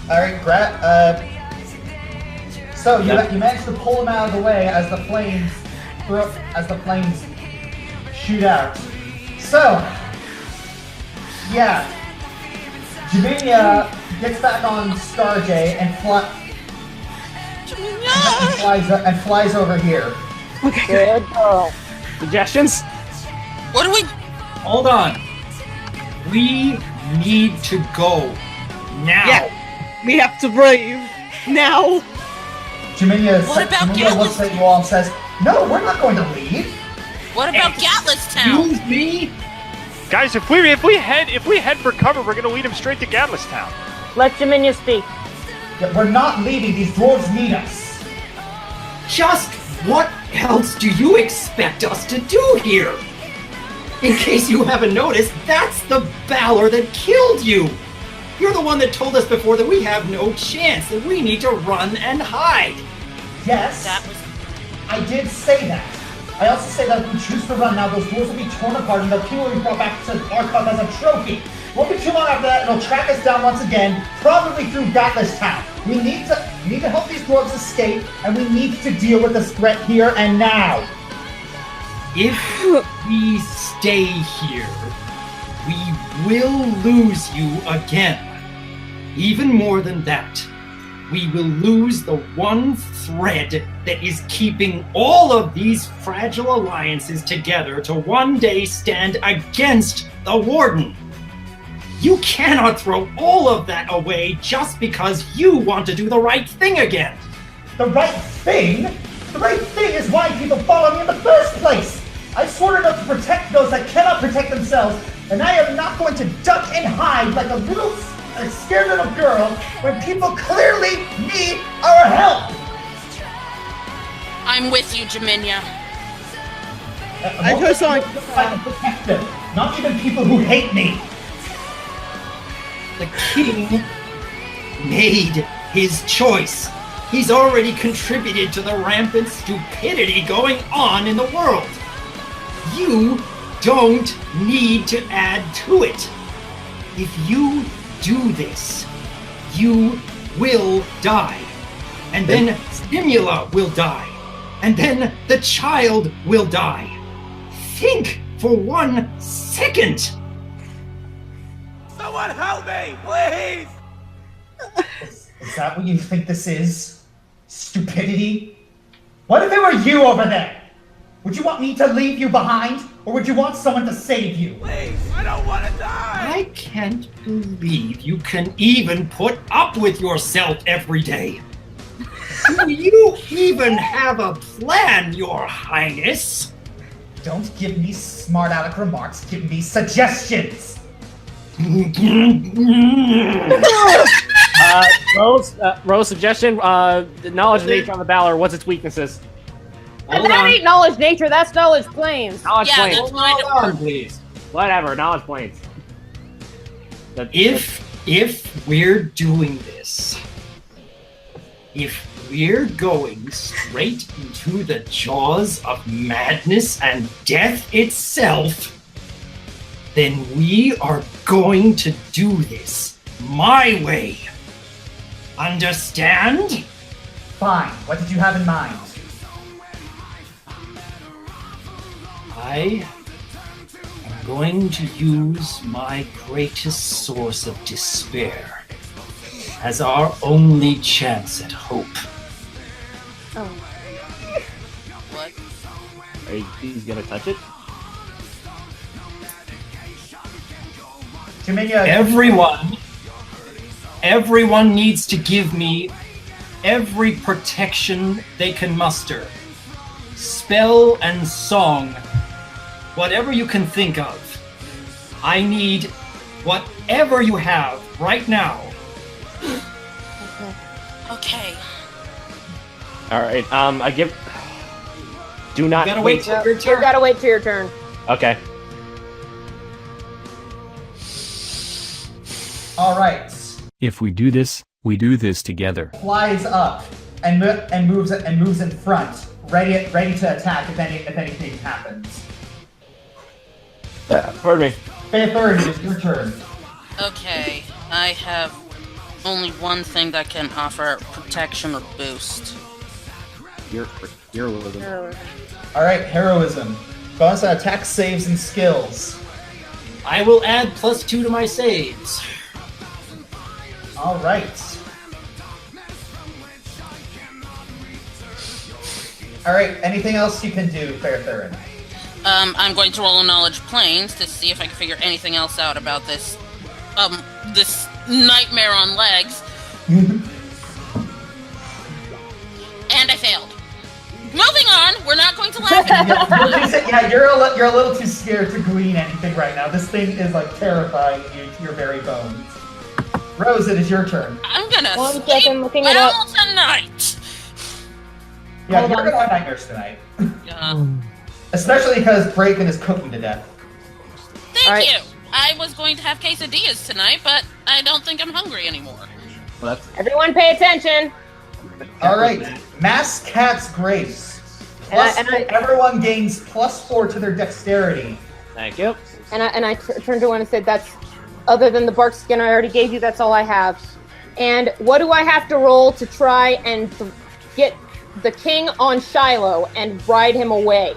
S1: Alright, so you managed to pull him out of the way as the flames shoot out. So, yeah, Jaminia gets back on Starjay and flies over here.
S7: Okay,
S4: good girl.
S3: Suggestions?
S2: What do we?
S9: Hold on. We need to go now.
S7: Yeah, we have to brave now.
S1: Jaminia
S2: Gatlas?
S1: looks at you all and says, "No, we're not going to leave."
S2: What about Gatlas Town?
S9: Excuse me?
S8: Guys, if we head for cover, we're gonna lead him straight to Gatlas Town.
S4: Let Jaminia speak.
S1: Yeah, we're not leaving. These dwarves need us.
S9: Just what else do you expect us to do here? In case you haven't noticed, that's the Balor that killed you. You're the one that told us before that we have no chance, that we need to run and hide.
S1: Yes, I did say that. I also say that if we choose to run now, those dwarves will be torn apart and the people will be brought back to Arkham as a trophy. Won't be too long after that, it'll track us down once again, probably through Gatlas Town. We need to help these dwarves escape, and we need to deal with this threat here and now.
S9: If we stay here, we will lose you again. Even more than that, we will lose the one thread that is keeping all of these fragile alliances together to one day stand against the Warden. You cannot throw all of that away just because you want to do the right thing again.
S1: The right thing? The right thing is why people follow me in the first place. I've sworn enough to protect those that cannot protect themselves, and I am not going to duck and hide like a scared little girl when people clearly need our help.
S2: I'm with you, Jaminia.
S7: I just saw.
S1: I can protect them, not even people who hate me.
S9: The king made his choice. He's already contributed to the rampant stupidity going on in the world. You don't need to add to it. If you do this, you will die. And then Stimula will die. And then the child will die. Think for 1 second.
S15: Someone help me, please!
S1: Is that what you think this is? Stupidity? What if it were you over there? Would you want me to leave you behind? Or would you want someone to save you?
S15: Please, I don't want to die!
S9: I can't believe you can even put up with yourself every day. Do you even have a plan, Your Highness?
S1: Don't give me smart aleck remarks, give me suggestions!
S3: Rose, suggestion, knowledge nature on the Balor, what's its weaknesses?
S4: And that ain't knowledge nature, that's knowledge planes.
S3: Knowledge planes.
S2: That's mine.
S9: Hold on, please.
S3: Whatever, knowledge planes.
S9: If we're doing this, if we're going straight into the jaws of madness and death itself, then we are going to do this my way. Understand?
S1: Fine, what did you have in mind?
S9: I am going to use my greatest source of despair as our only chance at hope.
S4: Oh.
S2: What?
S3: Are you gonna touch it?
S1: Jaminia,
S9: Everyone needs to give me every protection they can muster. spell, and song. Whatever you can think of. I need whatever you have right now.
S2: Okay.
S3: All right. I give. Do not
S9: You gotta wait till your
S4: You
S9: turn.
S4: gotta wait till your turn.
S3: Okay.
S1: All right.
S6: If we do this together.
S1: Flies up and moves in front, ready to attack if anything happens.
S3: Pardon me.
S1: Faithor, it is your turn.
S2: Okay. I have only one thing that can offer protection or boost.
S3: Heroism.
S1: All right, heroism. Bonus on attack, saves, and skills.
S9: I will add +2 to my saves.
S1: All right. All right. Anything else you can do, Fairtherin?
S2: I'm going to roll a knowledge planes to see if I can figure anything else out about this, this nightmare on legs. And I failed. Moving on. We're not going to laugh at
S1: You're a little too scared to glean anything right now. This thing is like terrifying you to your very bones. Rose, it is your turn.
S2: I'm gonna
S4: One
S2: sleep
S4: second, looking it
S2: well
S4: up.
S2: tonight.
S1: Yeah,
S4: Hold
S1: you're
S4: on.
S1: gonna have nightmares tonight.
S2: Yeah.
S1: Especially because Braken is cooking to death.
S2: Thank you. I was going to have quesadillas tonight, but I don't think I'm hungry anymore.
S4: Everyone pay attention.
S1: All right, Mass Cat's Grace. Everyone gains +4 to their dexterity.
S3: Thank you.
S4: And I turned to one and said, "That's other than the bark skin I already gave you. That's all I have." And what do I have to roll to try and get the king on Shiloh and ride him away?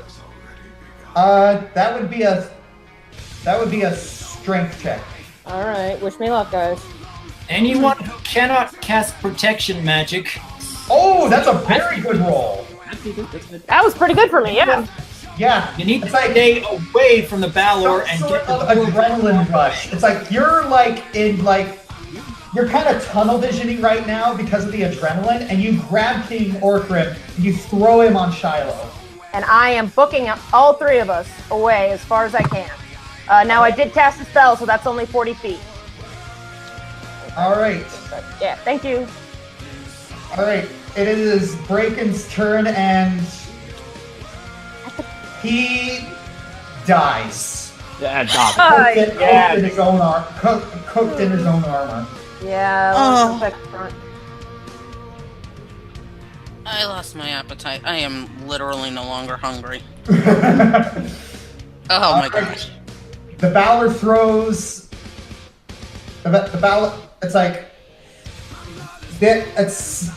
S1: That would be a strength check.
S4: All right, wish me luck, guys.
S9: Anyone who cannot cast protection magic.
S1: Oh, that's a very good roll.
S4: That was pretty good for me, yeah.
S1: Yeah,
S9: You need to stay away from the Balor and get the
S1: adrenaline rush. It's like you're you're kind of tunnel visioning right now because of the adrenaline, and you grab King Orkrim and you throw him on Shiloh.
S4: And I am booking all three of us away as far as I can. Now I did cast a spell, so that's only 40 feet.
S1: All right.
S4: But, yeah, thank you.
S1: All right. It is Braken's turn, and he dies.
S3: Yeah,
S1: Cooked in his own armor.
S4: Yeah. Front.
S2: I lost my appetite. I am literally no longer hungry. Oh my gosh.
S1: The Balor throws. The Balor. It's like. These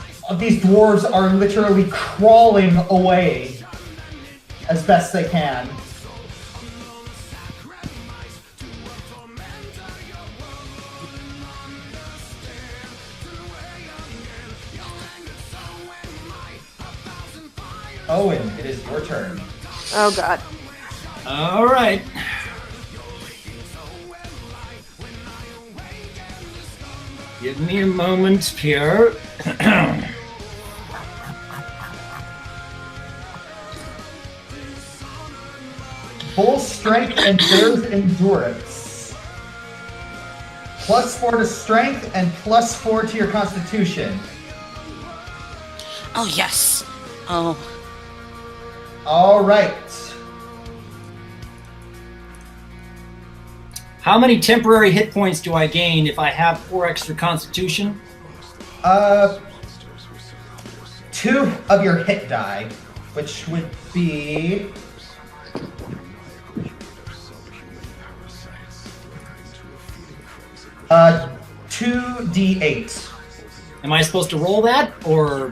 S1: dwarves are literally crawling away as best they can. Owen, it is your turn.
S4: Oh god.
S9: All right. Give me a moment here.
S1: Full strength and bears endurance. +4 to strength and +4 to your constitution.
S2: Oh yes. Oh.
S1: All right.
S9: How many temporary hit points do I gain if I have 4 extra constitution?
S1: 2 of your hit die, which would be 2d8.
S9: Am I supposed to roll that, or?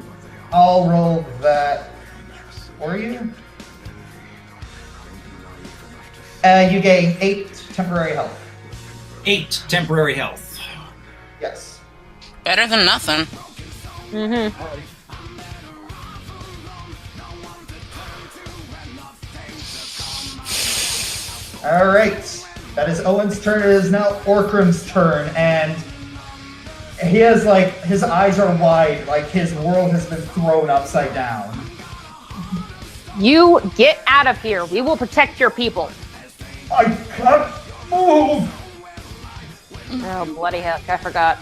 S1: I'll roll that for you. You gain 8 temporary health.
S9: 8 temporary health.
S1: Yes.
S2: Better than nothing.
S4: Mm-hmm.
S1: All right. That is Owen's turn. It is now Orkrim's turn, and he has his eyes are wide, like his world has been thrown upside down.
S4: You get out of here. We will protect your people.
S1: I can't move.
S4: Oh, bloody heck, I forgot.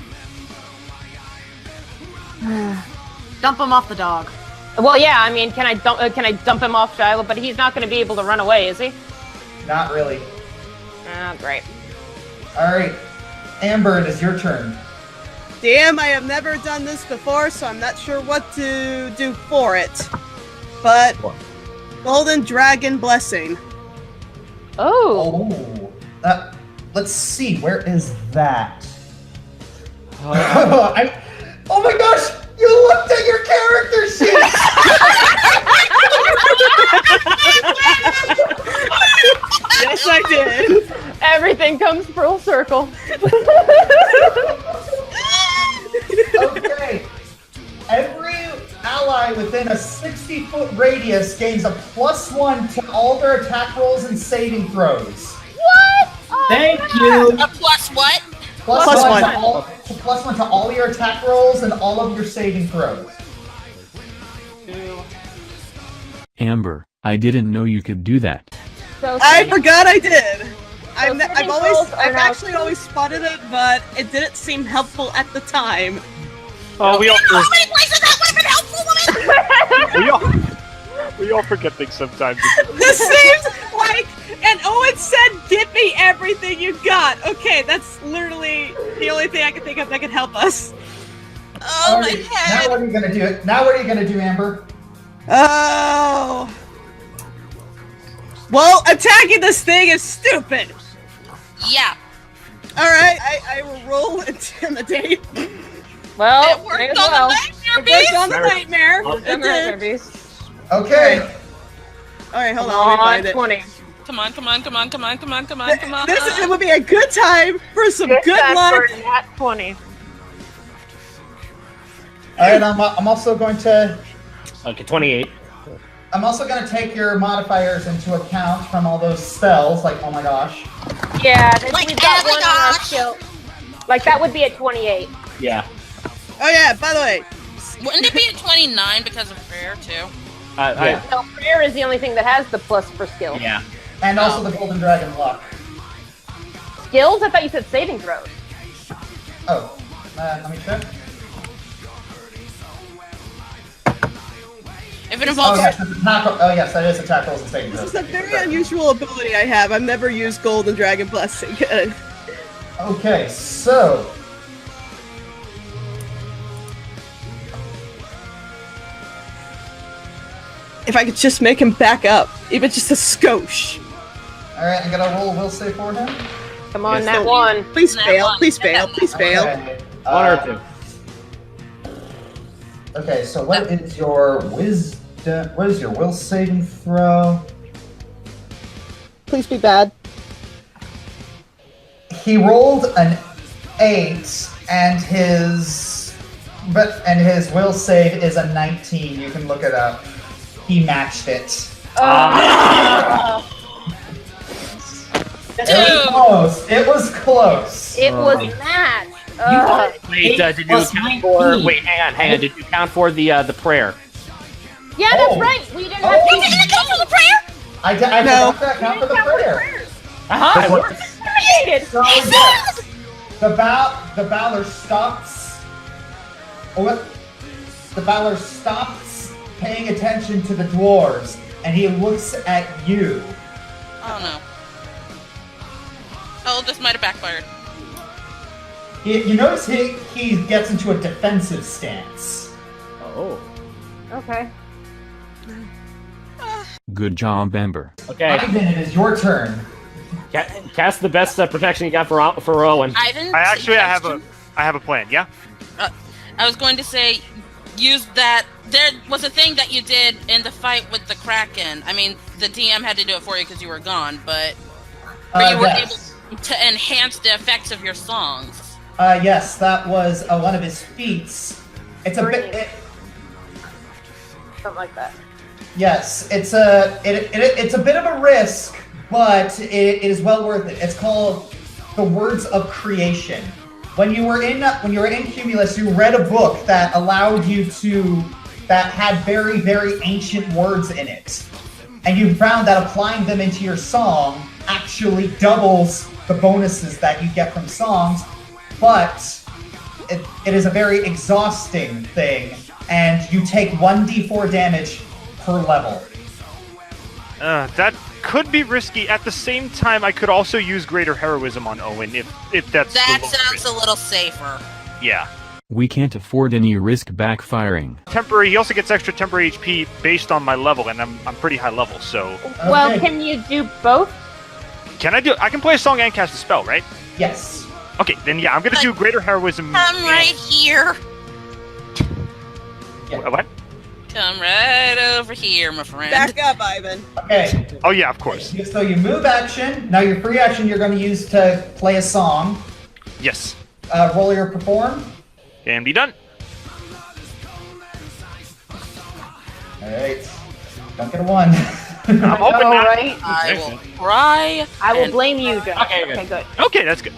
S16: Dump him off the dog.
S4: Well, yeah, I mean, can I dump him off Shiloh? But he's not going to be able to run away, is he?
S1: Not really.
S4: Ah, great.
S1: Alright. Amber, it is your turn.
S7: Damn, I have never done this before, so I'm not sure what to do for it. But Golden Dragon Blessing.
S4: Oh.
S1: Let's see. Where is that? Oh my gosh! You looked at your character sheet.
S7: Yes, I did.
S4: Everything comes full circle.
S1: Okay. Every ally within a 60-foot radius gains a +1 to all their attack rolls and saving throws.
S4: What? Oh,
S9: Thank you.
S2: A plus what?
S1: +1 to all your attack rolls and all of your saving throws.
S6: Amber, I didn't know you could do that.
S4: So
S7: I forgot I did. I've
S4: rolls are now
S7: actually always spotted it, but it didn't seem helpful at the time.
S8: Oh, we all.
S2: How many places that would have been helpful?
S8: We all forget things sometimes.
S7: This seems like, and Owen said, "Give me everything you got." Okay, that's literally the only thing I can think of that can help us.
S2: Oh my
S1: Alright,
S2: head.
S1: Now what are you gonna do? Now what are you gonna do, Amber?
S7: Oh. Well, attacking this thing is stupid.
S2: Yeah.
S7: All right, I will roll Intimidate.
S4: Well,
S2: It worked on the nightmare
S7: It worked
S2: beast.
S7: on the nightmare.
S4: Oh,
S7: It did.
S1: Okay.
S7: All right, hold on. Let me find it.
S4: 20.
S2: Come on.
S7: It would be a good time for some good luck.
S4: At 20.
S1: Alright, I'm also going to
S3: Okay, 28.
S1: I'm also going to take your modifiers into account from all those spells, like, oh my gosh.
S4: Yeah,
S2: Like,
S4: we've got
S2: oh my
S4: one on our
S2: gosh.
S4: skill. Like, that would be at 28.
S3: Yeah.
S7: Oh yeah, by the way.
S2: Wouldn't it be at 29 because of prayer too?
S4: No, prayer is the only thing that has the plus for skill.
S3: Yeah.
S1: And also the Golden Dragon Luck.
S4: Skills? I thought you said saving throws.
S1: Oh, let me check.
S2: If it involves
S1: Oh yes, that is attack rolls and saving
S7: This
S1: throws.
S7: is a very unusual ability I have. I've never used Golden Dragon Blessing.
S1: Okay, so
S7: If I could just make him back up, even just a skosh.
S1: alright, I'm gonna roll a will save for him.
S4: Come on,
S3: Yes,
S4: that
S3: so-
S4: one.
S7: Please
S2: That
S7: fail,
S2: one.
S7: please fail, please fail.
S1: Okay.
S3: One or two.
S1: Okay, so what is your wisdom? What is your will saving throw?
S7: Please be bad.
S1: He rolled an 8, and his will save is a 19. You can look it up. He matched it. It was close.
S4: It was matched.
S3: Wait, did you count for? Wait, hang on. Did you count for the prayer?
S4: Yeah, that's right. We didn't have
S2: You didn't count for the prayer?
S1: I
S7: No.
S1: forgot to account for the prayer.
S4: Created.
S1: So yes, the Valor stops. The Valor stops paying attention to the dwarves, and he looks at you.
S2: Oh no. Oh, this might have backfired.
S1: You notice he gets into a defensive stance.
S3: Oh.
S4: Okay.
S6: Good job, Amber.
S3: Okay.
S1: Ivan, it is your turn.
S3: Cast the best protection you got for Owen.
S2: Ivan,
S8: I have a plan. Yeah.
S2: I was going to say, use that. There was a thing that you did in the fight with the Kraken. I mean, the DM had to do it for you because you were gone, but you were
S1: Yes.
S2: able to enhance the effects of your songs.
S1: Yes, that was one of his feats. It's a bit.
S4: Something like that.
S1: Yes, it's a bit of a risk, but it is well worth it. It's called the Words of Creation. When you were in Cumulus, you read a book that allowed you to that had very, very ancient words in it. And you found that applying them into your song actually doubles the bonuses that you get from songs, but it is a very exhausting thing, and you take 1d4 damage per level.
S8: That could be risky. At the same time, I could also use Greater Heroism on Owen if that's
S2: That sounds a little safer.
S8: Yeah.
S6: We can't afford any risk backfiring.
S8: Temporary. He also gets extra temporary HP based on my level, and I'm pretty high level, so.
S4: Well, can you do both?
S8: Can I do? I can play a song and cast a spell, right?
S1: Yes.
S8: Okay, then yeah, I'm gonna do Greater Heroism.
S2: Come right here.
S8: What?
S2: Come right over here, my friend.
S7: Back up, Ivan.
S1: Okay.
S8: Oh yeah, of course.
S1: So you move action. Now your free action you're going to use to play a song.
S8: Yes.
S1: Roll your perform.
S8: And be done.
S1: Alright. Don't get a 1.
S8: I'm hoping not.
S4: Right?
S2: I will cry.
S4: I will blame you, Josh.
S8: Okay,
S4: good.
S8: Okay, that's good.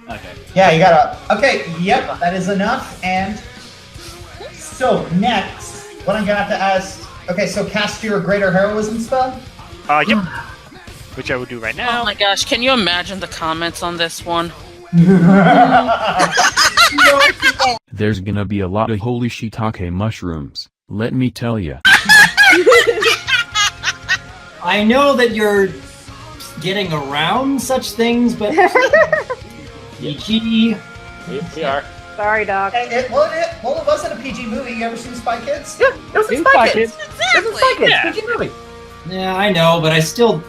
S3: Okay.
S1: Yeah, you gotta. Okay, yep, that is enough. And so next, what I'm gonna have to ask. Okay, so cast your Greater Heroism spell.
S8: Yep. Which I will do right now.
S2: Oh my gosh, can you imagine the comments on this one?
S6: There's gonna be a lot of holy shiitake mushrooms, let me tell ya.
S9: I know that you're getting around such things, but PG.
S3: We are.
S4: Sorry, Doc.
S1: Well, it wasn't a PG movie. You ever seen Spy Kids?
S4: Yeah, it was
S3: Spy Kids.
S2: Exactly.
S3: Yeah.
S4: PG movie.
S9: Yeah, I know, but I still.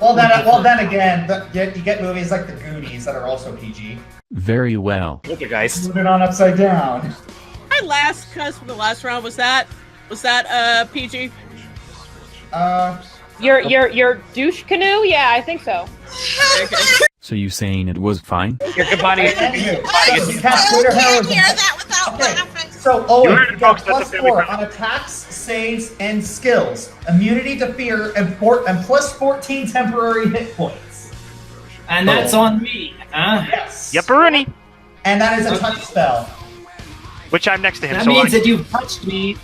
S1: Well, then again, you get movies like The Goonies that are also PG.
S6: Very well.
S3: Okay, guys.
S1: Put it on upside down.
S7: My last cuss for the last round was that PG?
S4: Your douche canoe? Yeah, I think so.
S6: So you saying it was fine?
S3: You're combining it.
S1: You cast Greater Heroism.
S2: Hear that without laughing.
S1: So
S8: You
S1: Owen,
S8: heard
S1: you
S8: it,
S1: got
S8: folks, that's a
S1: +4
S8: family friendly.
S1: on attacks, saves, and skills. Immunity to fear and plus 14 temporary hit points.
S9: And that's on me, huh?
S1: Yes.
S8: Yep, Brony.
S1: And that is a touch spell.
S8: Which I'm next to him.
S9: That
S8: so
S9: means that you've touched me.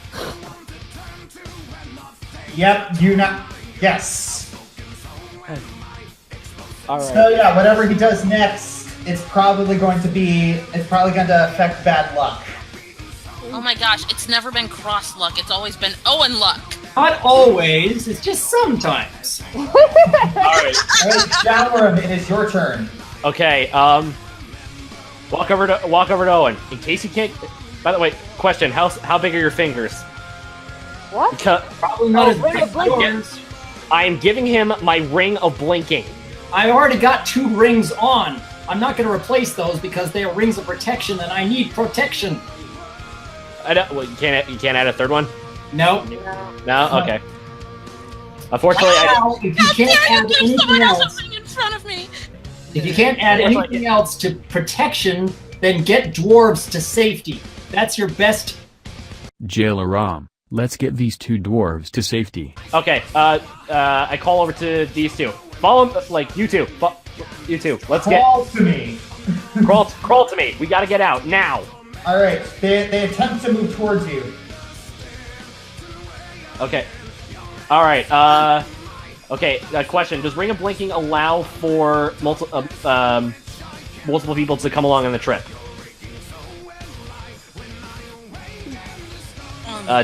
S1: Yep, you not. Yes.
S3: All right.
S1: So yeah, whatever he does next, it's probably going to affect bad luck.
S2: Oh my gosh, it's never been cross luck. It's always been Owen luck.
S9: Not always, it's just sometimes.
S3: All right.
S1: Alright, Shalorum, it is your turn.
S3: Okay. Walk over to Owen. In case you can't. By the way, question: How big are your fingers?
S4: What?
S3: Because
S9: Probably not as
S4: Ring
S9: big
S4: of
S9: as
S4: Blinking.
S9: yours.
S3: I am giving him my ring of blinking.
S9: I already got 2 rings on. I'm not going to replace those because they are rings of protection, and I need protection.
S3: Well, you can't add a third one.
S9: No.
S3: No. Okay. Unfortunately,
S9: Now, if you can't add anything else,
S2: in front of me.
S9: if you can't add anything else to protection, then get dwarves to safety. That's your best.
S6: Jailaram, let's get these 2 dwarves to safety.
S3: Okay. I call over to these 2. Follow, like you two. You two. Let's
S1: Crawl to me.
S3: crawl to me. We gotta get out now.
S1: All right, they attempt to move towards you.
S3: Okay. All right. Okay. Question: Does Ring of Blinking allow for multiple people to come along on the trip?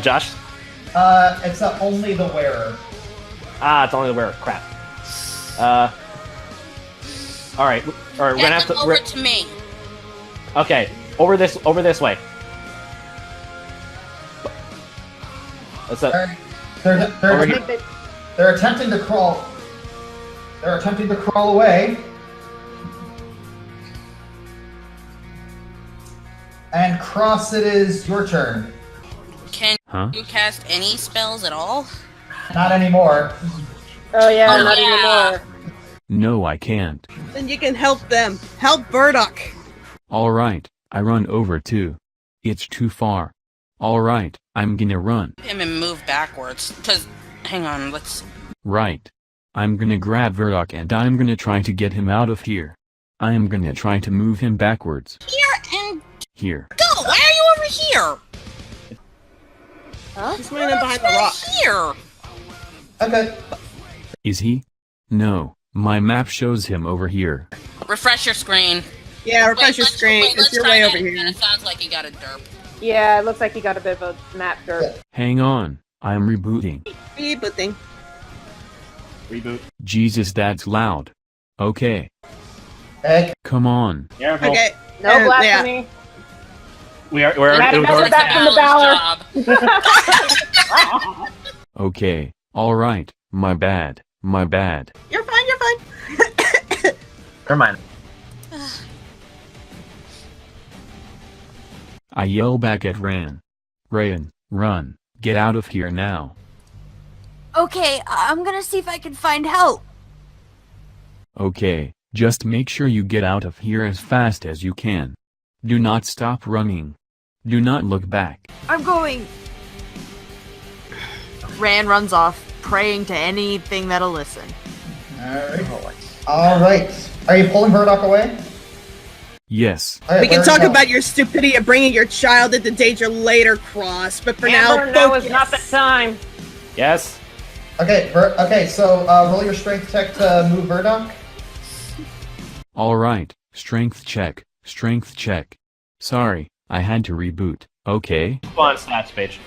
S3: Josh.
S1: It's only the wearer.
S3: It's only the wearer. Crap. All right. We're gonna have to.
S2: Over to me.
S3: Okay. Over this way. What's up?
S1: They're attempting to crawl. They're attempting to crawl away. And Cross, it is your turn.
S2: Can
S6: Huh?
S2: you cast any spells at all?
S1: Not anymore.
S4: Oh yeah,
S2: Oh,
S4: not
S2: yeah.
S4: anymore.
S6: No, I can't.
S7: Then you can help them. Help Burdock.
S6: Alright, I run over too. It's too far. Alright, I'm gonna run.
S2: Him and move backwards. Cause, hang on, let's.
S6: Right. I'm gonna grab Verdok and I'm gonna try to get him out of here. I am gonna try to move him backwards.
S2: Here and
S6: Here.
S2: go. Why are you over here?
S4: Huh?
S7: He's running behind the rock.
S2: Here.
S1: Okay.
S6: Is he? No, my map shows him over here.
S2: Refresh your screen.
S7: Yeah, refresh your screen.
S2: Wait,
S7: It's
S2: let's
S7: your
S2: try
S7: way
S2: that
S7: over
S2: again.
S7: here.
S2: It sounds like you got a derp.
S4: Yeah, it looks like you got a bit of a map dirt.
S6: Hang on, I'm rebooting.
S7: Rebooting.
S3: Reboot.
S6: Jesus, that's loud. Okay.
S1: Egg.
S6: Come on.
S3: Careful.
S7: Okay.
S4: No blasphemy.
S3: We're
S4: Matt, back from the Valor.
S6: Okay, alright, my bad.
S7: You're fine, you're fine.
S14: Never mind.
S6: I yell back at Ryan, run, get out of here now.
S5: Okay, I'm gonna see if I can find help.
S6: Okay, just make sure you get out of here as fast as you can. Do not stop running. Do not look back.
S5: I'm going.
S16: Ran runs off, praying to anything that'll listen.
S1: Alright. Are you pulling Murdoch away?
S6: Yes.
S1: Alright,
S7: We can
S1: where's
S7: talk
S1: Murdoch?
S7: about your stupidity of bringing your child into danger later, Cross. But for
S4: Amber,
S7: now,
S4: now is
S7: focus.
S4: not the time.
S3: Yes.
S1: Okay, so roll your strength check to move Murdoch.
S6: Alright, strength check. Sorry, I had to reboot, okay?
S3: Go on stats page.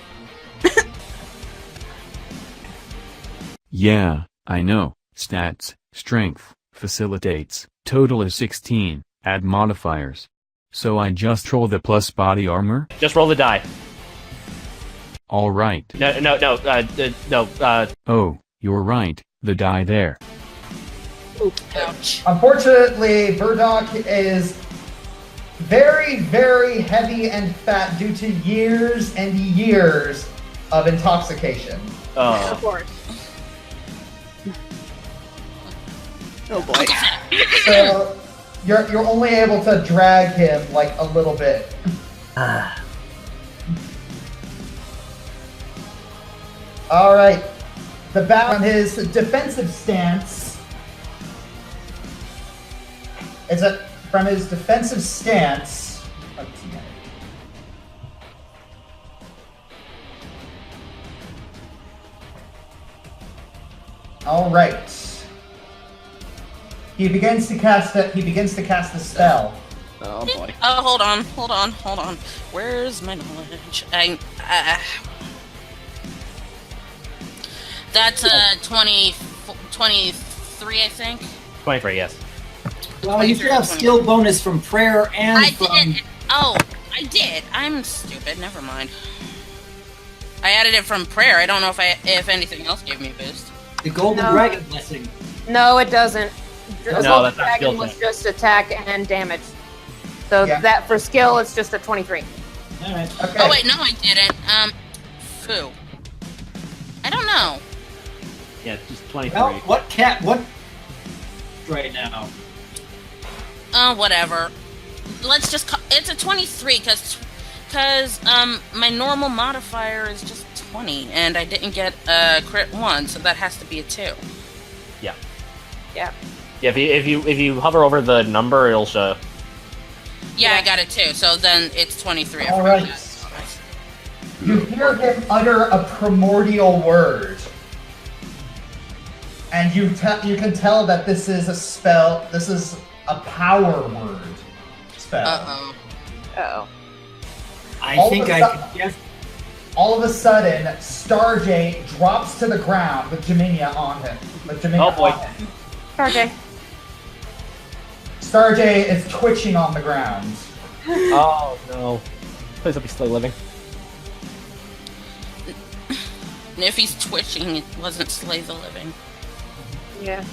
S6: Yeah, I know. Stats, strength, facilitates, total is 16, add modifiers. So I just roll the plus body armor?
S3: Just roll the die.
S6: Alright.
S3: No.
S6: Oh, you're right, the die there.
S2: Ouch.
S1: Unfortunately, Murdoch is very, very heavy and fat due to years and years of intoxication.
S3: Oh.
S4: Of course.
S7: Oh boy.
S1: So you're only able to drag him like a little bit. All right. The bat on his defensive stance. From his defensive stance. All right. He begins to cast a spell.
S3: Oh boy.
S2: Oh, hold on. Where's my knowledge? That's 23, I think.
S3: 23, yes.
S14: Well, you should have skill bonus from prayer and
S2: I
S14: from.
S2: did. Oh, I did. I'm stupid. Never mind. I added it from prayer. I don't know if anything else gave me a boost.
S14: The golden dragon blessing.
S4: No, it doesn't. The
S3: No,
S4: Golden
S3: that's not
S4: Dragon
S3: skill
S4: was
S3: check.
S4: just attack and damage. So that for skill, it's just a 23.
S14: Alright.
S1: Okay.
S2: Oh wait, no, I didn't. Foo. I don't know.
S3: Yeah, just 23.
S14: Well, what right now?
S2: Whatever. Let's just it's a 23 because my normal modifier is just 20 and I didn't get a crit 1, so that has to be a 2.
S3: Yeah.
S2: Yeah.
S3: Yeah, if you hover over the number, it'll show.
S2: Yeah, I got it too. So then it's 23.
S1: All right. You hear him utter a primordial word, and you can tell that this is a spell. This is a power word spell.
S4: Uh-oh.
S14: I think I can guess.
S1: All of a sudden, Starjay drops to the ground with Jaminia on him.
S3: Oh boy.
S4: Starjay.
S1: Starjay is twitching on the ground.
S3: Oh no. Please let me still living.
S2: And if he's twitching, it wasn't Slay the Living.
S4: Yeah.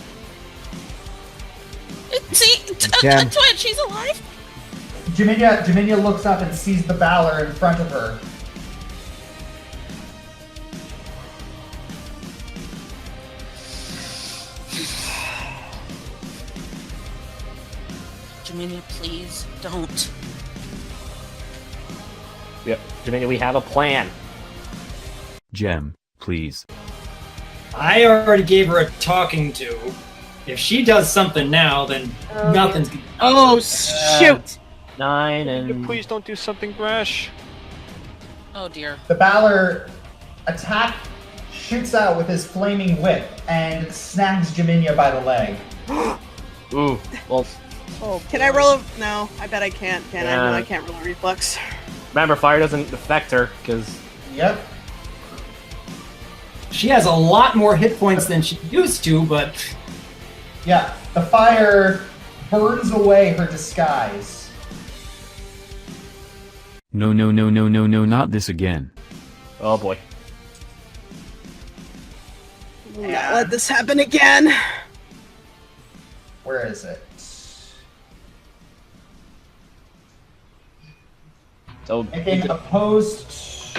S2: See,
S1: Yeah.
S2: Twitch, he's alive.
S1: Jaminia looks up and sees the Valor in front of her.
S2: Jaminia, please don't.
S3: Yep. Jaminia, we have a plan.
S6: Gem, please.
S9: I already gave her a talking to. If she does something now, then nothing's gonna.
S7: Oh, shoot!
S3: 9 and.
S8: Please don't do something rash.
S2: Oh dear.
S1: The Valor attack shoots out with his flaming whip and snags Jaminia by the leg.
S3: Ooh, well.
S7: Oh, can I roll a... No, I bet I can't. Can I?
S3: Yeah.
S7: No, I can't roll a reflex.
S3: Remember, fire doesn't affect her, because...
S1: Yep.
S9: She has a lot more hit points than she used to, but...
S1: Yeah, the fire burns away her disguise.
S6: No, no, no, no, no, no, not this again.
S3: Oh boy.
S7: Will not let this happen again.
S1: Where is it?
S3: So
S1: Making opposed.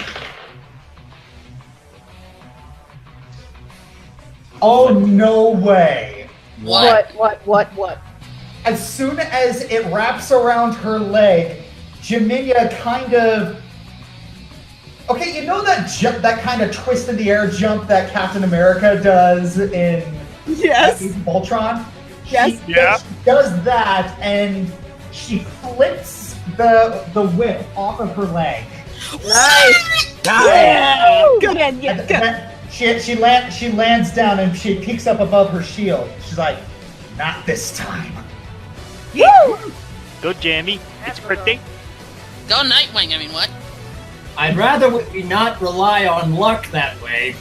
S1: Oh no way!
S4: What?
S1: As soon as it wraps around her leg, Jaminia kind of. Okay, you know that that kind of twist in the air jump that Captain America does in
S7: Yes.
S1: Voltron?
S7: Yes.
S1: She does that, and she flips the whip off of her leg.
S7: Nice.
S1: Yeah.
S7: Good.
S1: She lands down and she peeks up above her shield. She's like, "Not this time."
S4: Woo!
S8: Go, Jamie. It's pretty.
S2: Go Nightwing, I mean, what?
S9: I'd rather we not rely on luck that way.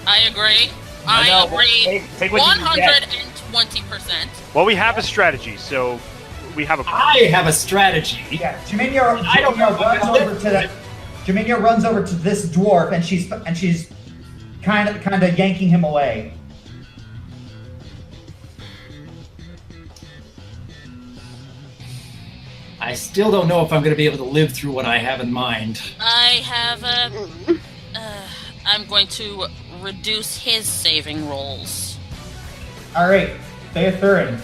S2: I agree. I agree.
S3: Take what you can get.
S2: 120%.
S8: Well, we have a strategy, so we have a plan.
S9: I have a strategy.
S1: Yeah, Jaminia runs over to this dwarf, and she's kind of yanking him away.
S9: I still don't know if I'm going to be able to live through what I have in mind.
S2: I have I'm going to reduce his saving rolls.
S1: All right, Theothurin,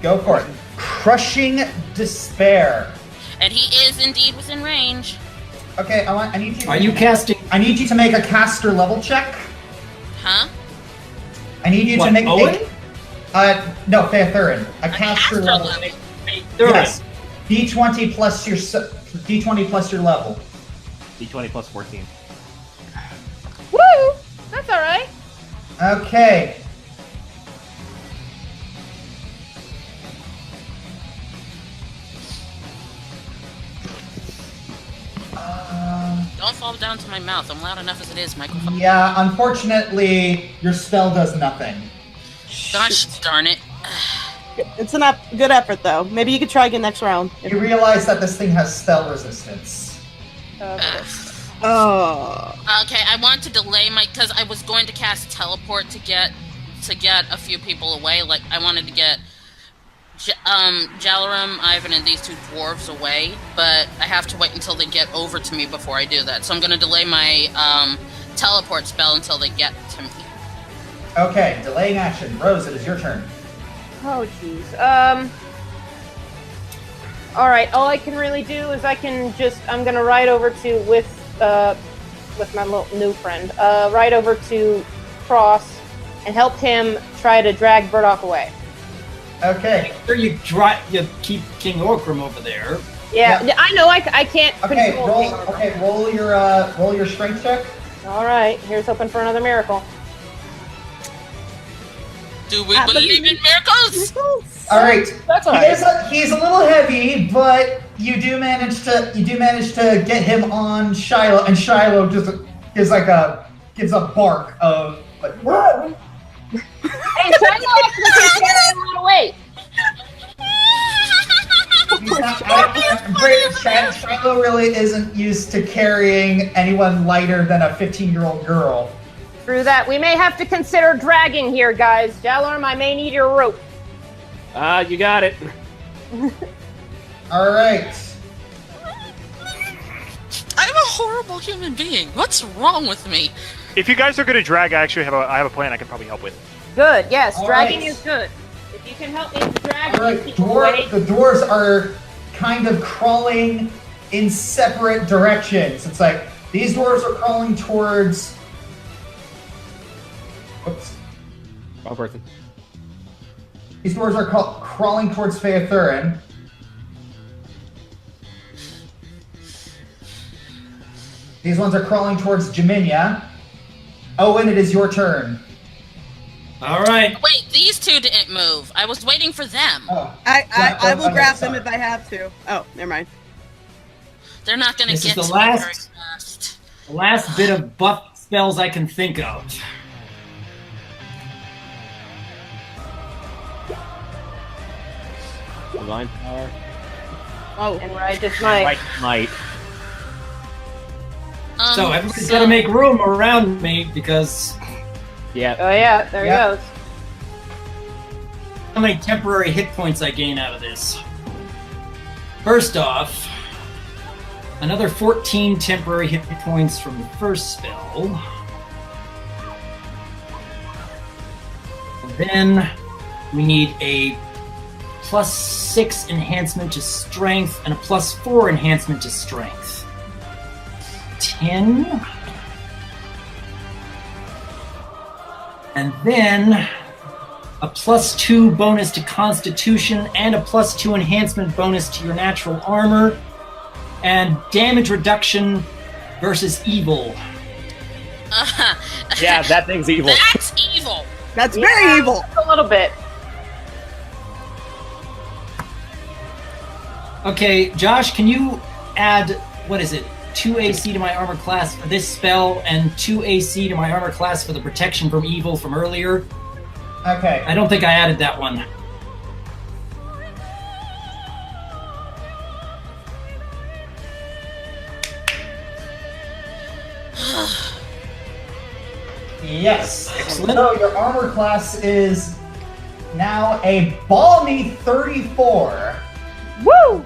S1: go for it. Crushing Despair.
S2: And he is indeed within range.
S1: Okay, I need you.
S9: Are you casting?
S1: I need you to make a caster level check.
S2: Huh?
S1: I need you to make
S9: Owen?
S1: no, Theothurin. A caster level. Yes. D20 plus your D20 plus your level.
S3: D20 plus 14.
S4: Woo! That's all right.
S1: Okay.
S2: Don't fall down to my mouth. I'm loud enough as it is, microphone.
S1: Yeah, unfortunately, your spell does nothing.
S2: Gosh darn it.
S7: It's a good effort, though. Maybe you could try again next round.
S1: You realize that this thing has spell resistance.
S7: Oh.
S2: Okay, I want to delay because I was going to cast teleport to get a few people away. Like I wanted to get Jalarum, Ivan, and these two dwarves away, but I have to wait until they get over to me before I do that. So I'm going to delay my teleport spell until they get to me.
S1: Okay, delaying action. Rose, it is your turn.
S4: Oh, jeez. Alright, all I can really do is I'm gonna ride over to, with my little new friend, ride over to Cross and help him try to drag Burdock away.
S1: Okay.
S9: Make sure you keep King Orkram over there.
S4: Yeah, I know, I can't
S1: Okay,
S4: control King Orkram.
S1: roll your strength check.
S4: Alright, here's hoping for another miracle.
S2: Do we believe in miracles?
S1: All right.
S4: That's all right.
S1: He's a little heavy, but you do manage to get him on Shiloh, and Shiloh just gives a bark of like. Whoa!
S4: Hey, Shiloh actually carrying a lot of weight.
S1: I'm afraid Shiloh really isn't used to carrying anyone lighter than a 15-year-old girl.
S4: Through that, we may have to consider dragging here, guys. Jalarum, I may need your rope.
S3: You got it.
S1: All right.
S2: I'm a horrible human being. What's wrong with me?
S8: If you guys are going to drag, I actually have a plan I can probably help with.
S4: Good, yes,
S1: All
S4: dragging
S1: right.
S4: is good. If you can help me drag
S1: All right.
S4: these people away.
S1: The dwarves are kind of crawling in separate directions. It's like these dwarves are crawling towards. Oops.
S3: Wrong person.
S1: These dwarves are crawling towards Theothurin. These ones are crawling towards Jaminia. Owen, it is your turn.
S9: All right.
S2: Wait, these two didn't move. I was waiting for them.
S1: Oh.
S7: I will
S1: okay,
S7: grab
S1: sorry.
S7: them if I have to. Oh, never mind.
S2: They're not going to
S9: This
S2: get
S9: is
S2: to
S9: the
S2: me very
S9: last,
S2: fast.
S9: the last bit of buff spells I can think of.
S3: Divine power.
S7: Oh,
S4: And righteous might.
S3: Right, might.
S9: So everybody's got to make room around me because
S3: Yeah.
S4: Oh yeah, there he goes.
S9: how many temporary hit points I gain out of this. First off, another 14 temporary hit points from the first spell. And then we need a +6 enhancement to strength and a +4 enhancement to strength. 10. And then a +2 bonus to Constitution and a +2 enhancement bonus to your natural armor, and damage reduction versus evil.
S3: Yeah, that thing's evil.
S2: That's evil.
S7: That's very evil.
S4: A little bit.
S9: Okay, Josh, can you add, what is it, 2 AC to my armor class for this spell and 2 AC to my armor class for the protection from evil from earlier?
S1: Okay.
S9: I don't think I added that one.
S1: Yes.
S9: Excellent.
S1: So your armor class is now a balmy 34.
S4: Woo!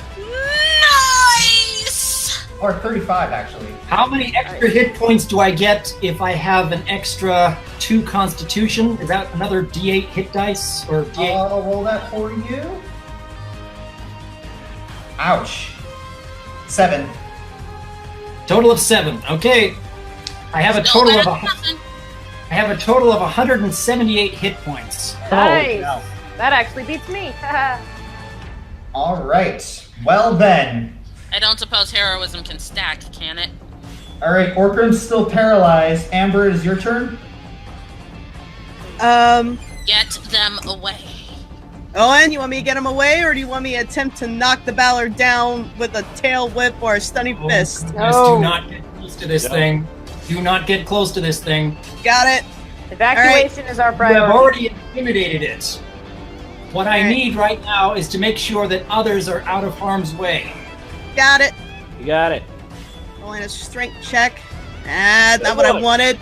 S2: Nice!
S1: Or 35, actually.
S9: How many extra hit points do I get if I have an extra 2 Constitution? Is that another D8 hit dice? Or D8?
S1: I'll roll that for you. Ouch. 7.
S9: Total of 7. Okay. I have a
S2: Still
S9: total of
S2: better than nothing.
S9: I have a total of 178 hit points.
S4: Nice.
S1: no.
S4: That actually beats me.
S1: All right. Well then.
S2: I don't suppose heroism can stack, can it?
S1: All right. Orgrim's still paralyzed. Amber, it is your turn.
S2: Get them away.
S7: Owen, you want me to get him away, or do you want me to attempt to knock the Ballard down with a tail whip or a stunning fist?
S9: Goodness, do not get close to this thing. Do not get close to this thing.
S7: Got it.
S4: Evacuation is our
S9: You
S4: priority.
S9: have already intimidated it. What I
S7: Alright.
S9: need right now is to make sure that others are out of harm's way.
S7: Got it.
S3: You got it.
S7: Rolling a strength check. Not what I wanted.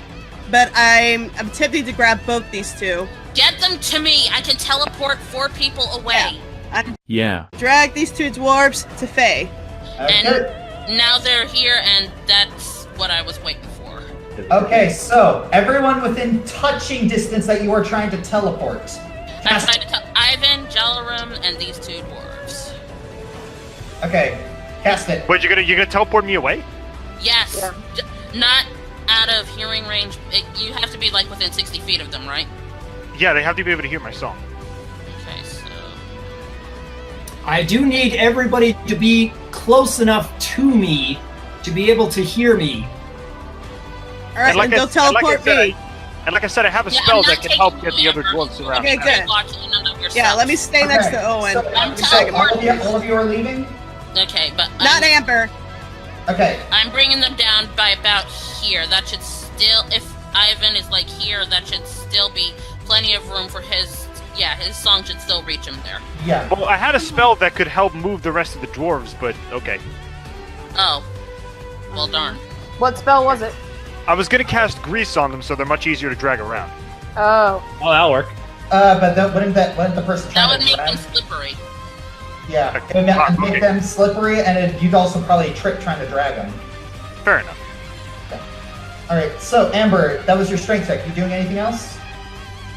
S7: But I'm tempted to grab both these two.
S2: Get them to me. I can teleport 4 people away.
S6: Yeah.
S7: Drag these two dwarves to Faye.
S2: And now they're here, and that's what I was waiting for.
S1: Okay, so everyone within touching distance that you are trying to teleport.
S2: I tried to tell Ivan, Jalarum, and these 2 dwarves.
S1: Okay, cast it.
S8: Wait, you're gonna teleport me away?
S2: Yes. Not out of hearing range. You have to be like within 60 feet of them, right?
S8: Yeah, they have to be able to hear my song.
S2: Okay, so
S9: I do need everybody to be close enough to me to be able to hear me.
S7: Alright,
S8: And like
S7: then
S8: I-
S7: they'll teleport
S8: and like I
S7: me.
S8: And like I said, I have a spell that can help get the other dwarves around.
S7: Okay, good.
S2: watching none of yourselves.
S7: Yeah, let me stay next
S1: Okay,
S7: to Owen.
S1: so-
S2: I'm
S1: so
S2: teleporting.
S1: all of you are leaving?
S2: Okay, but
S7: Not Amber.
S1: Okay.
S2: I'm bringing them down by about here. That should still, if Ivan is like here, that should still be plenty of room for his. Yeah, his song should still reach him there.
S1: Yeah.
S8: Well, I had a spell that could help move the rest of the dwarves, but okay.
S2: Oh, well, darn.
S4: What spell was it?
S8: I was gonna cast grease on them, so they're much easier to drag around.
S4: Oh.
S3: Oh, that'll work.
S1: But wouldn't the person
S2: That
S1: trying
S2: would
S1: to
S2: make
S1: drag?
S2: them slippery.
S1: Yeah, it would make them slippery, and you'd also probably trip trying to drag them.
S8: Fair enough.
S1: All right, so Amber, that was your strength check. You doing anything else?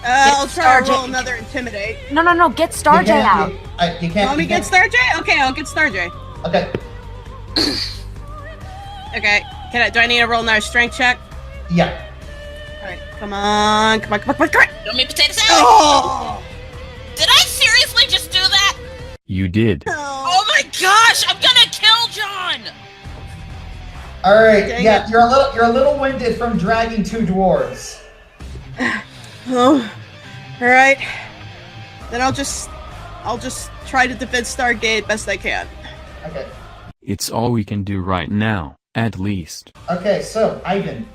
S7: I'll try to
S5: Starjay.
S7: roll another intimidate.
S5: No, get Starjay out.
S1: You can't.
S7: Want me to get Starjay? Okay, I'll get Starjay.
S1: Okay.
S7: Okay. Do I need to roll another strength check?
S1: Yeah.
S7: Alright, come on. Come on.
S2: Don't make potato salad.
S7: Oh!
S2: Did I seriously just do that?
S6: You did.
S2: Oh my gosh! I'm gonna kill John.
S1: All right.
S7: Dang
S1: Yeah,
S7: it.
S1: you're a little winded from dragging 2 dwarves.
S7: Oh, all right. Then I'll just try to defend Stargate best I can.
S1: Okay.
S6: It's all we can do right now, at least.
S1: Okay, so, Ivan,